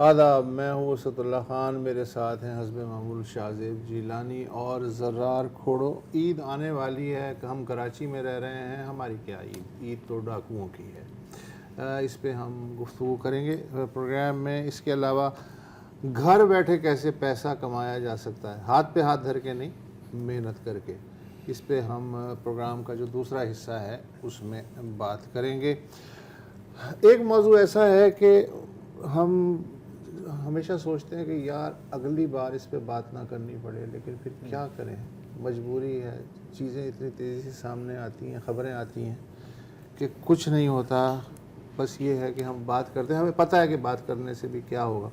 آداب، میں ہوں اسد اللہ خان، میرے ساتھ ہیں حسب معمول شاہ زیب جیلانی اور زرار کھوڑو۔ عید آنے والی ہے، ہم کراچی میں رہ رہے ہیں، ہماری کیا عید تو ڈاکوؤں کی ہے۔ اس پہ ہم گفتگو کریں گے پروگرام میں۔ اس کے علاوہ گھر بیٹھے کیسے پیسہ کمایا جا سکتا ہے، ہاتھ پہ ہاتھ دھر کے نہیں، محنت کر کے، اس پہ ہم پروگرام کا جو دوسرا حصہ ہے اس میں بات کریں گے۔ ایک موضوع ایسا ہے کہ ہم ہمیشہ سوچتے ہیں کہ یار اگلی بار اس پہ بات نہ کرنی پڑے، لیکن پھر کیا کریں، مجبوری ہے، چیزیں اتنی تیزی سے سامنے آتی ہیں، خبریں آتی ہیں کہ کچھ نہیں ہوتا، بس یہ ہے کہ ہم بات کرتے ہیں، ہمیں پتہ ہے کہ بات کرنے سے بھی کیا ہوگا،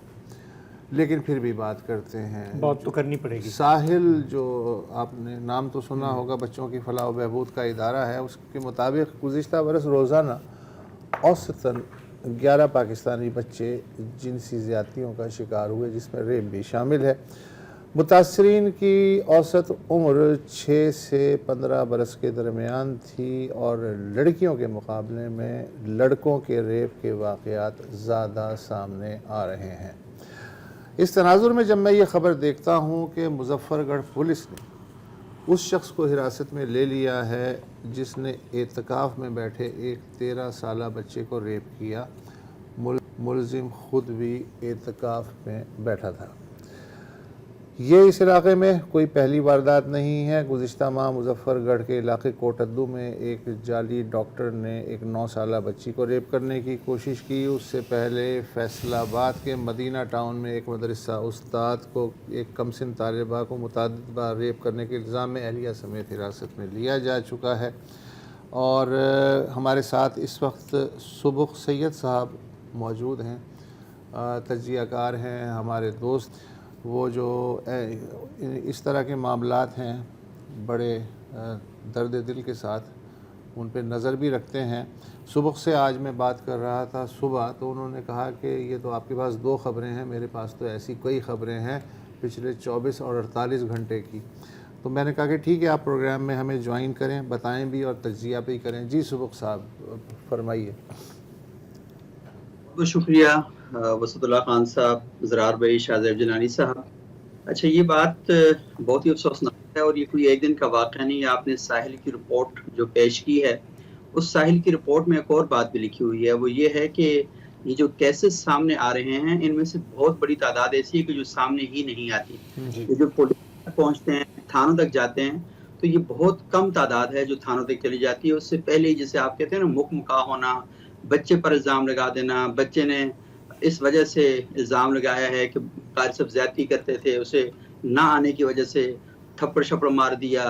لیکن پھر بھی بات کرتے ہیں۔ بات تو کرنی پڑے گی۔ ساحل، جو آپ نے نام تو سنا ہوگا، بچوں کی فلاح و بہبود کا ادارہ ہے، اس کے مطابق گزشتہ برس روزانہ اوسطاً 11 پاکستانی بچے جنسی زیادتیوں کا شکار ہوئے، جس میں ریپ بھی شامل ہے۔ متاثرین کی اوسط عمر 6 سے 15 برس کے درمیان تھی اور لڑکیوں کے مقابلے میں لڑکوں کے ریپ کے واقعات زیادہ سامنے آ رہے ہیں۔ اس تناظر میں جب میں یہ خبر دیکھتا ہوں کہ مظفر گڑھ پولیس نے اس شخص کو حراست میں لے لیا ہے جس نے اعتکاف میں بیٹھے ایک 13 سالہ بچے کو ریپ کیا، ملزم خود بھی اعتکاف میں بیٹھا تھا۔ یہ اس علاقے میں کوئی پہلی واردات نہیں ہے۔ گزشتہ ماہ مظفر گڑھ کے علاقے کوٹدو میں ایک جعلی ڈاکٹر نے ایک 9 سالہ بچی کو ریپ کرنے کی کوشش کی۔ اس سے پہلے فیصل آباد کے مدینہ ٹاؤن میں ایک مدرسہ استاد کو ایک کمسن طالبہ کو متعدد بار ریپ کرنے کے الزام میں اہلیہ سمیت حراست میں لیا جا چکا ہے۔ اور ہمارے ساتھ اس وقت سبق سید صاحب موجود ہیں، تجزیہ کار ہیں، ہمارے دوست، وہ جو اس طرح کے معاملات ہیں بڑے درد دل کے ساتھ ان پہ نظر بھی رکھتے ہیں۔ سبق سے آج میں بات کر رہا تھا صبح، تو انہوں نے کہا کہ یہ تو آپ کے پاس 2 خبریں ہیں، میرے پاس تو ایسی کئی خبریں ہیں پچھلے 24 اور 48 گھنٹے کی۔ تو میں نے کہا کہ ٹھیک ہے، آپ پروگرام میں ہمیں جوائن کریں، بتائیں بھی اور تجزیہ بھی کریں۔ جی سبق صاحب فرمائیے۔ بہت شکریہ وسط اللہ خان صاحب، زرار بھائی، شاہ زیب جیلانی صاحب۔ اچھا، یہ بات بہت ہی افسوسناک ہے اور یہ کوئی ایک دن کا واقعہ نہیں ہے۔ آپ نے ساحل کی رپورٹ جو پیش کی ہے، اس ساحل کی رپورٹ میں ایک اور بات بھی لکھی ہوئی ہے، وہ یہ ہے کہ یہ جو کیسز سامنے آ رہے ہیں، ان میں سے بہت بڑی تعداد ایسی ہے کہ جو سامنے ہی نہیں آتی۔ یہ جو پولیس تک پہنچتے ہیں، تھانوں تک جاتے ہیں، تو یہ بہت کم تعداد ہے جو تھانوں تک چلی جاتی ہے۔ اس سے پہلے جسے آپ کہتے ہیں نا، مکا ہونا، بچے پر الزام لگا دینا، بچے نے اس وجہ سے الزام لگایا ہے کہ قاری صاحب زیادتی کرتے تھے، اسے نہ آنے کی وجہ سے تھپڑ شپڑ مار دیا،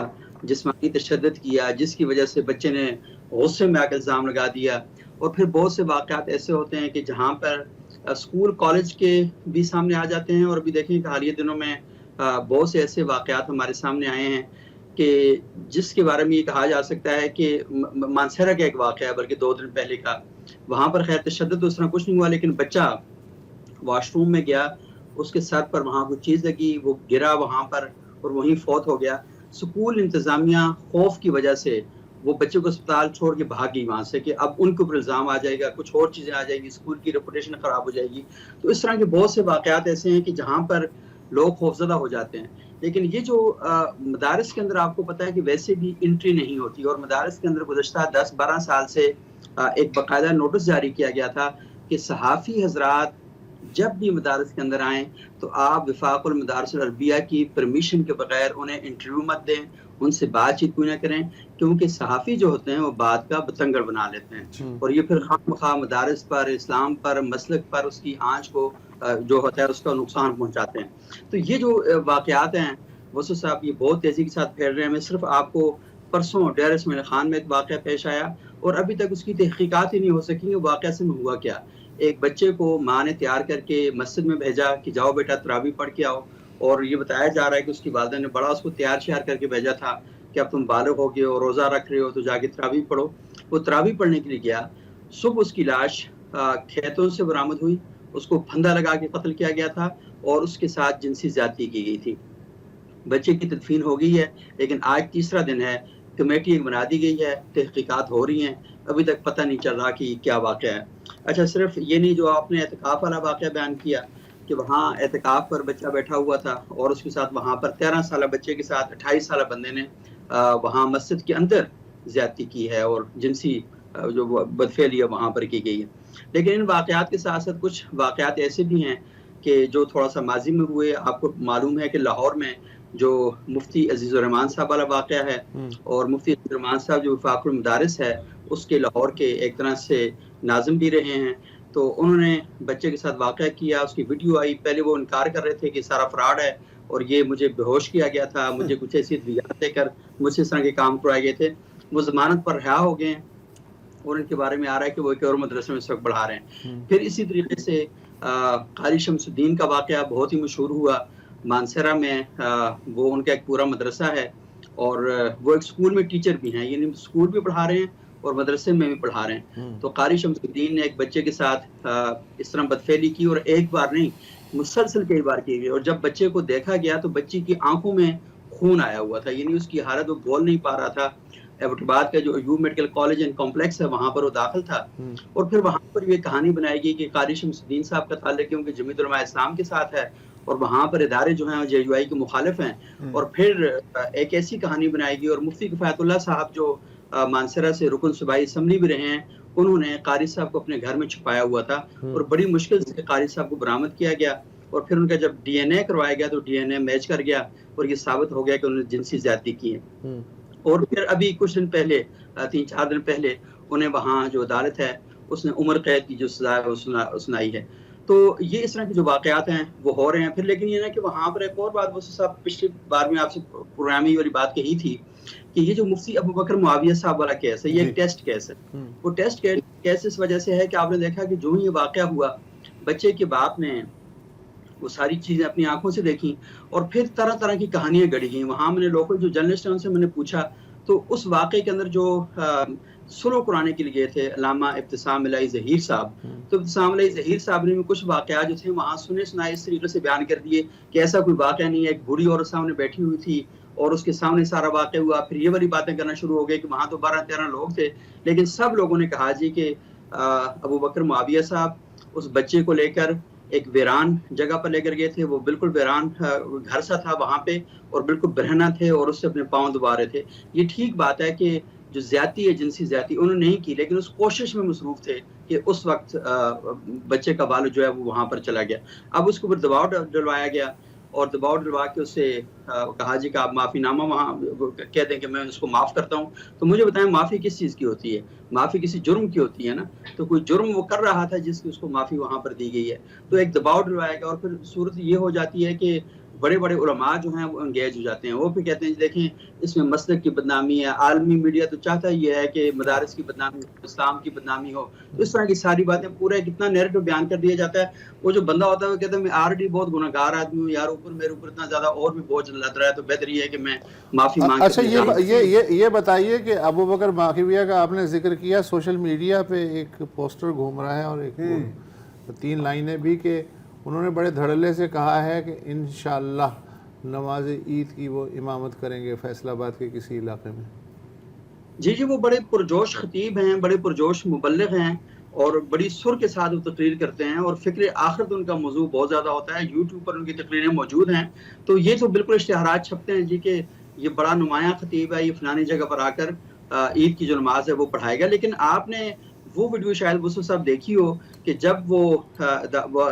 جسمانی تشدد کیا، جس کی وجہ سے بچے نے غصے میں آ کے الزام لگا دیا۔ اور پھر بہت سے واقعات ایسے ہوتے ہیں کہ جہاں پر اسکول کالج کے بھی سامنے آ جاتے ہیں۔ اور ابھی دیکھیں کہ حالیہ دنوں میں بہت سے ایسے واقعات ہمارے سامنے آئے ہیں کہ جس کے بارے میں یہ کہا جا سکتا ہے کہ مانسہرہ کا ایک واقعہ ہے، بلکہ 2 دن پہلے کا، وہاں پر خیر تشدد تو اس طرح کچھ نہیں ہوا، لیکن بچہ واش روم میں گیا، اس کے سر پر وہاں کوئی چیز لگی، وہ گرا وہاں پر اور وہیں فوت ہو گیا۔ سکول انتظامیہ خوف کی وجہ سے وہ بچے کو اسپتال چھوڑ کے بھاگ گئی وہاں سے کہ اب ان کے اوپر الزام آ جائے گا، کچھ اور چیزیں آ جائیں گی، اسکول کی ریپوٹیشن خراب ہو جائے گی۔ تو اس طرح کے بہت سے واقعات ایسے ہیں کہ جہاں پر لوگ خوفزدہ ہو جاتے ہیں۔ لیکن یہ جو مدارس کے اندر آپ کو پتہ ہے کہ ویسے بھی انٹری نہیں ہوتی، اور مدارس کے اندر گزشتہ 10-12 سال سے ایک باقاعدہ نوٹس جاری کیا گیا تھا کہ صحافی حضرات جب بھی مدارس کے اندر آئیں تو آپ وفاق المدارس العربیہ کی پرمیشن کے بغیر انہیں انٹرویو مت دیں، ان سے بات چیت کوئی نہ کریں، کیونکہ صحافی جو ہوتے ہیں وہ بات کا بتنگڑ بنا لیتے ہیں، اور یہ پھر خواہ مخواہ مدارس پر، اسلام پر، مسلک پر اس کی آنچ کو جو ہوتا ہے اس کا نقصان پہنچاتے ہیں۔ تو یہ جو واقعات ہیں وسط صاحب، یہ بہت تیزی کے ساتھ پھیل رہے ہیں۔ میں صرف آپ کو پرسوں ڈیرہ اسماعیل خان میں ایک واقعہ پیش آیا اور ابھی تک اس کی تحقیقات ہی نہیں ہو سکی کہ واقعہ سے میں ہوا کیا۔ ایک بچے کو ماں نے تیار کر کے مسجد میں بھیجا کہ جاؤ بیٹا تراویح پڑھ کے آؤ، اور یہ بتایا جا رہا ہے کہ اس کی والدہ نے بڑا اس کو تیار شیار کر کے بھیجا تھا کہ اب تم بالغ ہو گئے ہو، روزہ رکھ رہے ہو تو جا کے تراویح پڑھو۔ وہ تراویح پڑھنے کے لیے گیا، صبح اس کی لاش کھیتوں سے برآمد ہوئی، اس کو پھندا لگا کے قتل کیا گیا تھا اور اس کے ساتھ جنسی زیادتی کی گئی تھی۔ بچے کی تدفین ہو گئی ہے، لیکن آج تیسرا دن ہے، کمیٹی ایک بنا دی گئی ہے، تحقیقات ہو رہی ہیں، ابھی تک پتہ نہیں چل رہا کہ کیا واقعہ ہے۔ اچھا، صرف یہ نہیں جو آپ نے اعتکاف والا واقعہ بیان کیا، کہ وہاں اعتکاف پر بچہ بیٹھا ہوا تھا اور اس کے ساتھ وہاں پر 13 سالہ بچے کے ساتھ 28 سالہ بندے نے وہاں مسجد کے اندر زیادتی کی ہے اور جنسی جو بدفعلی وہاں پر کی گئی ہے. لیکن ان واقعات کے ساتھ ساتھ کچھ واقعات ایسے بھی ہیں کہ جو تھوڑا سا ماضی میں ہوئے. آپ کو معلوم ہے کہ لاہور میں جو مفتی عزیز الرحمان صاحب والا واقعہ ہے اور مفتی عزیز الرحمان صاحب جو وفاق المدارس ہے اس کے لاہور کے ایک طرح سے ناظم بھی رہے ہیں. تو انہوں نے بچے کے ساتھ واقعہ کیا, اس کی ویڈیو آئی. پہلے وہ انکار کر رہے تھے کہ سارا فراڈ ہے اور یہ مجھے بے ہوش کیا گیا تھا, مجھے کچھ ایسی ادویات دے کر مجھ سے اس طرح کے کام کرائے گئے تھے. وہ ضمانت پر رہا ہو گئے ہیں اور ان کے بارے میں آ رہا ہے کہ وہ ایک اور مدرسے میں اس وقت پڑھا رہے ہیں. پھر اسی طریقے سے قاری شمس الدین کا واقعہ بہت ہی مشہور ہوا مانسہرہ میں. وہ ان کا ایک پورا مدرسہ ہے اور وہ ایک اسکول میں ٹیچر بھی ہیں, یعنی اسکول بھی پڑھا رہے ہیں اور مدرسے میں بھی پڑھا رہے ہیں. تو قاری شمس الدین نے ایک بچے کے ساتھ اس طرح بدفعلی کی اور ایک بار نہیں مسلسل کئی بار کی گئی. اور جب بچے کو دیکھا گیا تو بچی کی آنکھوں میں خون آیا ہوا تھا, یعنی اس کی حالت, وہ بول نہیں پا رہا تھا. ایبٹ آباد کا جو Ayub medical college and complex ہے وہاں پر وہ داخل تھا. اور پھر وہاں پر یہ کہانی بنائی گئی کہ قاری شمس الدین صاحب کا تعلق کیونکہ جمیعت علماء اسلام کے ساتھ ہے اور وہاں پر ادارے جو ہیں جے یو آئی کے مخالف ہیں. اور پھر ایک ایسی کہانی بنائی گئی اور مفتی کفایت اللہ صاحب جو مانسہرہ سے رکن صوبائی اسمبلی بھی رہے ہیں, انہوں نے قاری صاحب کو اپنے گھر میں چھپایا ہوا تھا اور بڑی مشکل سے قاری صاحب کو برآمد کیا گیا. اور پھر ان کا جب ڈی این اے کروایا گیا تو ڈی این اے میچ کر گیا اور یہ ثابت ہو گیا کہ انہوں نے جنسی زیادتی کی ہے. اور پھر ابھی کچھ دن پہلے 3-4 دن پہلے انہیں وہاں جو عدالت ہے اس نے عمر قید کی جو سزا ہے وہ سنائی ہے. تو یہ اس طرح کے جو واقعات ہیں وہ ہو رہے ہیں. پھر لیکن یہ نا کہ وہاں پر ایک اور بات وہ صاحب پچھلی بار میں آپ سے پروگرامی والی بات کہی تھی کہ یہ جو مفتی ابو بکر معاویہ صاحب والا کیس ہے یہ ایک ٹیسٹ کیس ہے. وہ ٹیسٹ کیس اس وجہ سے ہے کہ آپ نے دیکھا کہ جو یہ واقعہ ہوا بچے کے باپ نے وہ ساری چیزیں اپنی آنکھوں سے دیکھی اور پھر طرح طرح کی کہانیاں گڑھی گئیں. وہاں میں نے لوکل جو جرنلسٹ ہیں ان سے میں نے پوچھا تو اس واقعے کے اندر جو سلو قرآن کے لیے گئے تھے علامہ ابتسام الہی ظہیر صاحب, تو ابتسام الہی ظہیر صاحب نے کچھ واقعات جو تھے وہاں سنائے اس طریقے سے بیان کر دیے کہ ایسا کوئی واقعہ نہیں ہے. ایک بوڑھی عورت سامنے بیٹھی ہوئی تھی اور اس کے سامنے سارا واقعہ ہوا. پھر یہ والی باتیں کرنا شروع ہو گئی کہ وہاں تو 12-13 لوگ تھے لیکن سب لوگوں نے کہا جی کہ ابو بکر معاویہ صاحب اس بچے کو لے کر ایک ویران جگہ پر لے کر گئے تھے. وہ بالکل ویران گھر سا تھا وہاں پہ اور بالکل برہنہ تھے اور اس سے اپنے پاؤں دبا رہے تھے. یہ ٹھیک بات ہے کہ جو زیادتی ہے جنسی زیادتی انہوں نے نہیں کی لیکن اس کوشش میں مصروف تھے کہ اس وقت بچے کا والد جو ہے وہ وہاں پر چلا گیا. اب اس کے اوپر دباؤ ڈلوایا گیا اور دباؤ ڈلوا کے اس سے کہا جی کہ آپ معافی نامہ وہاں کہتے ہیں کہ میں اس کو معاف کرتا ہوں. تو مجھے بتائیں معافی کس چیز کی ہوتی ہے؟ معافی کسی جرم کی ہوتی ہے نا. تو کوئی جرم وہ کر رہا تھا جس کی اس کو معافی وہاں پر دی گئی ہے. تو ایک دباؤ ڈلوایا گیا اور پھر صورت یہ ہو جاتی ہے کہ بڑے بڑے علماء جو ہیں وہ انگیج ہو جاتے ہیں. وہ پھر کہتے ہیں دیکھیں اس میں مسلک کی بدنامی ہے. عالمی میڈیا تو چاہتا یہ ہے کہ مدارس کی بدنامی ہو, اسلام کی بدنامی ہو. اس طرح کی ساری باتیں پورا کتنا نیریٹو بیان کر دیا جاتا ہے. وہ جو بندہ ہوتا ہے وہ کہتا ہے میں آلریڈی بہت گناہگار آدمی ہوں یار, اوپر میرے اوپر اتنا زیادہ اور بھی بوجھ لد رہا ہے تو بہتر یہ ہے کہ میں معافی مانگ. اچھا یہ بتائیے کہ ابو بکر معاویہ کا آپ نے ذکر کیا, سوشل میڈیا پہ ایک پوسٹر گھوم رہا ہے اور ایک 3 لائنیں بھی کہ انہوں نے بڑے دھڑلے سے کہا ہے کہ انشاءاللہ نماز عید کی وہ امامت کریں گے فیصل آباد کے کسی علاقے میں. جی وہ بڑے پرجوش خطیب ہیں, بڑے پرجوش مبلغ ہیں اور بڑی سر کے ساتھ وہ تقریر کرتے ہیں اور فکر آخرت ان کا موضوع بہت زیادہ ہوتا ہے. یوٹیوب پر ان کی تقریریں موجود ہیں. تو یہ تو بالکل اشتہارات چھپتے ہیں جی کہ یہ بڑا نمایاں خطیب ہے, یہ فلانی جگہ پر آ کر عید کی جو نماز ہے وہ پڑھائے گا. لیکن آپ نے وہ ویڈیو شاید وصف صاحب دیکھی ہو کہ جب وہ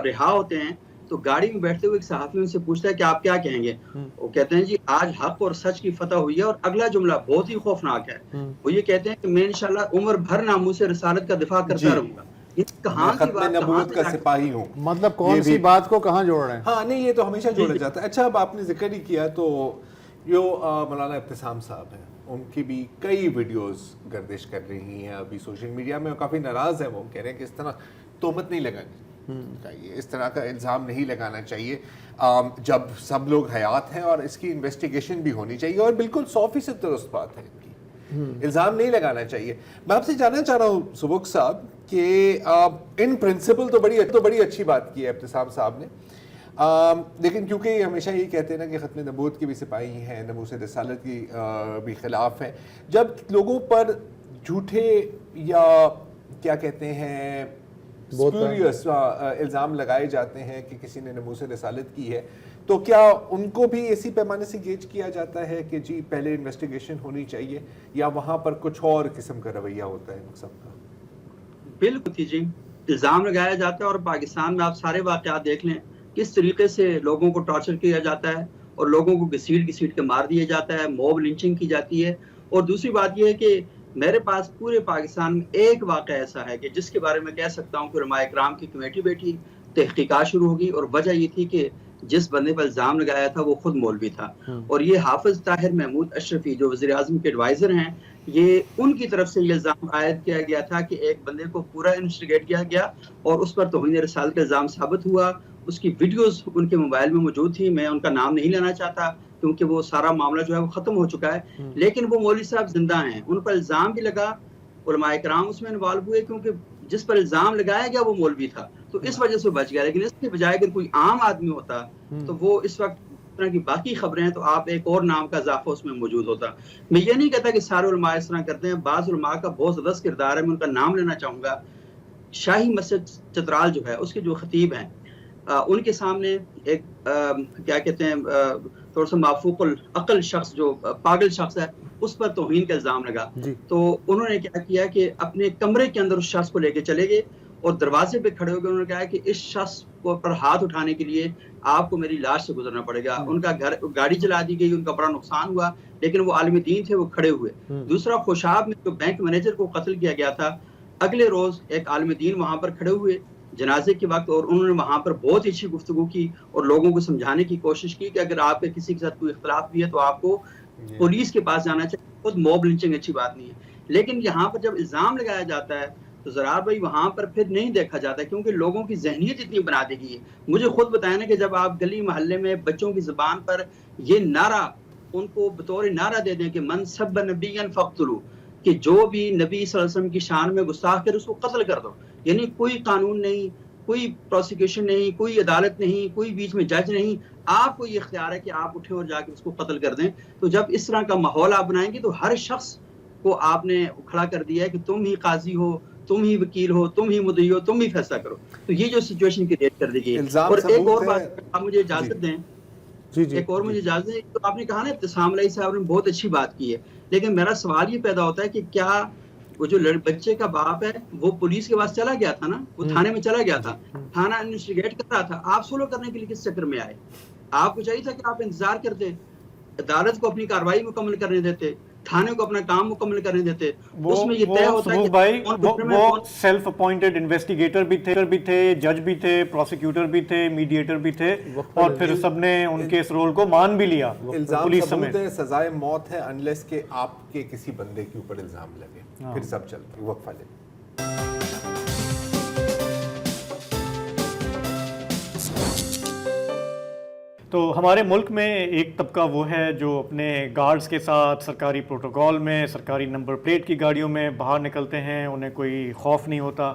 رہا ہوتے ہیں تو گاڑی میں بیٹھتے ہوئے ایک صحافی ان سے پوچھتا ہے کہ آپ کیا کہیں گے. وہ کہتے ہیں جی آج حق اور سچ کی فتح ہوئی ہے. اور اگلا جملہ بہت ہی خوفناک ہے, وہ یہ کہتے ہیں کہ میں انشاءاللہ عمر بھر ناموس رسالت کا دفاع کرتا رہوں گا. میں ختم نبوت کا سپاہی ہوں. مطلب کون سی بات کو کہاں جوڑ رہے ہیں؟ ہاں نہیں, یہ تو ہمیشہ جوڑا جاتا ہے. اچھا اب آپ نے ذکر ہی کیا تو جو مولانا ابتسام صاحب ہیں ان کی بھی کئی ویڈیوز گردش کر رہی ہیں ابھی سوشل میڈیا میں, کافی ناراض ہیں. وہ کہہ رہے ہیں کہ اس طرح تہمت نہیں لگانی چاہیے, اس طرح کا الزام نہیں لگانا چاہیے جب سب لوگ حیات ہیں, اور اس کی انویسٹیگیشن بھی ہونی چاہیے. اور بالکل 100% درست بات ہے ان کی, الزام نہیں لگانا چاہیے. میں آپ سے جاننا چاہ رہا ہوں سبک صاحب کہ ان پرنسپل تو بڑی اچھی بات کی ہے ابتسام صاحب نے, لیکن کیونکہ یہ ہمیشہ یہی کہتے ہیں نا کہ ختم نبوت کے بھی سپاہی ہیں, ناموس رسالت کی بھی خلاف ہیں, جب لوگوں پر جھوٹے یا کیا کہتے ہیں स्पूरियस इल्ज़ाम लगाए जाते हैं कि किसी ने नमूस रसालत की है, तो क्या उनको भी इसी पैमाने से गेज किया जाता है कि जी पहले इन्वेस्टिगेशन होनी चाहिए, या वहाँ पर कुछ और किस्म का रवैया होता है इन सब का? बिल्कुल जी, इल्ज़ाम लगाया जाता है और पाकिस्तान में आप सारे वाक़यात देख लें किस तरीके से लोगों को टॉर्चर किया जाता है और लोगों को घसीट के मार दिया जाता है, मॉब लिंचिंग की जाती है। और दूसरी बात यह है कि मेरे पास पूरे पाकिस्तान में एक वाक़या ऐसा है कि जिसके बारे में कह सकता हूँ कि उलमाए इकराम की कमेटी बैठी, तहक़ीक़ात शुरू होगी, और वजह ये थी कि जिस बंदे पर इल्ज़ाम लगाया था वो खुद मौलवी था। और ये हाफिज़ ताहिर महमूद अशरफी जो वज़ीर आज़म के एडवाइज़र हैं, ये उनकी तरफ से ये इल्ज़ाम आयद किया गया था कि एक बंदे को पूरा इन्वेस्टिगेट किया गया और उस पर तौहीन रिसालत का इल्ज़ाम साबित हुआ। उसकी वीडियोस उनके मोबाइल में मौजूद थी, मैं उनका नाम नहीं लेना चाहता क्योंकि वो सारा मामला जो है वो ख़त्म हो चुका है, लेकिन वो मौलवी साहब जिंदा हैं, उन पर इल्ज़ाम भी लगा, उलमाए किराम उसमें इन्वॉल्व हुए क्योंकि जिस पर इल्ज़ाम लगाया गया वो मौलवी था, तो इस वजह से बच गया। लेकिन इसके बजाय अगर कोई आम आदमी होता तो वो इस वक्त तरह की बाकी खबरें हैं तो आप एक और नाम का इजाफा उसमें मौजूद होता। मैं ये नहीं कहता कि सारे उलमा इस तरह करते हैं, बाज़ उलमा का बहुत ज़बरदस्त किरदार है, मैं उनका नाम लेना चाहूँगा। शाही मस्जिद चतराल जो है उसके जो खतीब हैं, उनके सामने एक क्या कहते हैं थोड़ा सा माफूकुल अकल शख्स जो पागल शख्स है उस पर तौहीन का इल्ज़ाम लगा। तो उन्होंने क्या किया कि अपने कमरे के अंदर उस शख्स को लेके चले गए और दरवाजे पे खड़े हो गए। उन्होंने कहा कि इस शख्स पर हाथ उठाने के लिए आपको मेरी लाश से गुजरना पड़ेगा। उनका गाड़ी चला दी गई, उनका बड़ा नुकसान हुआ, लेकिन वो आलिम दीन थे, वो खड़े हुए। दूसरा, खुशाब में जो बैंक मैनेजर को कत्ल किया गया था, अगले रोज एक आलिम दीन वहां पर खड़े हुए जनाजे के वक्त और उन्होंने वहां पर बहुत अच्छी गुफ्तगू की और लोगों को समझाने की कोशिश की कि अगर आपके किसी के साथ कोई इख्तलाफ भी है तो आपको पुलिस के पास जाना चाहिए। खुद मॉब लिंचिंग अच्छी बात नहीं है, लेकिन यहाँ पर जब इल्जाम लगाया जाता है तो ज़रार भाई वहां पर फिर नहीं देखा जाता क्योंकि लोगों की ज़हनियत इतनी बना दी गई है। मुझे खुद बताया ना कि जब आप गली मोहल्ले में बच्चों की ज़बान पर ये नारा उनको बतौर नारा दे दें कि मन सब नबियन फक्तुलू, कि जो भी नबी सल्लल्लाहु अलैहि वसल्लम की शान में गुस्ताख करे उसको कत्ल कर दो, यानी कोई कानून नहीं, कोई प्रोसिक्यूशन नहीं, कोई अदालत नहीं, कोई बीच में जज नहीं, आपको ये इख्तियार है कि आप उठे और जाके उसको कत्ल कर दें। तो जब इस तरह का माहौल आप बनाएंगे तो हर शख्स को आपने खड़ा कर दिया है कि तुम ही काजी हो, तुम ही वकील हो, तुम ही मुद्दई हो, तुम ही फैसला करो। तो ये जो सिचुएशन क्रिएट कर दी गई है। और एक और बात आप मुझे इजाजत दें, एक और मुझे इजाजत दें, तो आपने कहा ना इब्तिसाम अलैहि साहब ने बहुत अच्छी बात की है, लेकिन मेरा सवाल ये पैदा होता है कि क्या वो जो बच्चे का बाप है वो पुलिस के पास चला गया था ना, वो थाने में चला गया था, थाना इन्वेस्टिगेट कर रहा था, आप सोलो करने के लिए किस चक्कर में आए? आपको चाहिए था कि आप इंतजार करते, अदालत को अपनी कार्रवाई मुकम्मल करने देते, थाने को अपना काम मुकम्मल करने देते। उसमें ये तय होता है कि भाई वो सेल्फ अपॉइंटेड इन्वेस्टिगेटर भी थे, जज भी थे, प्रोसिक्यूटर भी थे, मीडिएटर भी थे, और फिर सबने उनके इस रोल को मान भी लिया। पुलिस समेत सजाए मौत है अनलेस के आपके किसी बंदे के ऊपर इल्जाम लगे, फिर सब चलता है। वक्फा ले। तो हमारे मुल्क में एक तबका वो है जो अपने गार्ड्स के साथ सरकारी प्रोटोकॉल में, सरकारी नंबर प्लेट की गाड़ियों में बाहर निकलते हैं, उन्हें कोई खौफ नहीं होता,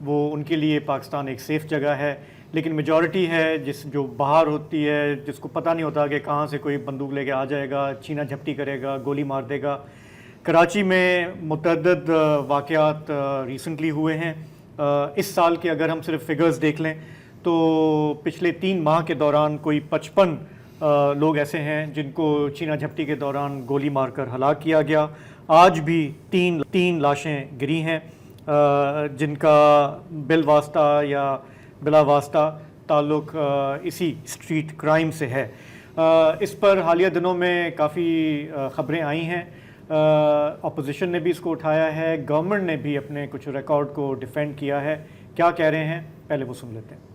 वो उनके लिए पाकिस्तान एक सेफ़ जगह है। लेकिन मेजॉरिटी है जो बाहर होती है, जिसको पता नहीं होता कि कहाँ से कोई बंदूक लेके आ जाएगा, छीना झपटी करेगा, गोली मार देगा। कराची में मुतअद्दिद वाक़यात रिसेंटली हुए हैं। इस साल के अगर हम सिर्फ फिगर्स देख लें तो पिछले 3 माह के दौरान कोई 55 लोग ऐसे हैं जिनको छीना झपटी के दौरान गोली मारकर हलाक किया गया। आज भी तीन लाशें गिरी हैं जिनका बिल वास्ता या बिला वास्ता ताल्लुक इसी स्ट्रीट क्राइम से है। इस पर हालिया दिनों में काफ़ी ख़बरें आई हैं, अपोजिशन ने भी इसको उठाया है, गवर्नमेंट ने भी अपने कुछ रिकॉर्ड को डिफेंड किया है। क्या कह रहे हैं पहले वो सुन लेते हैं।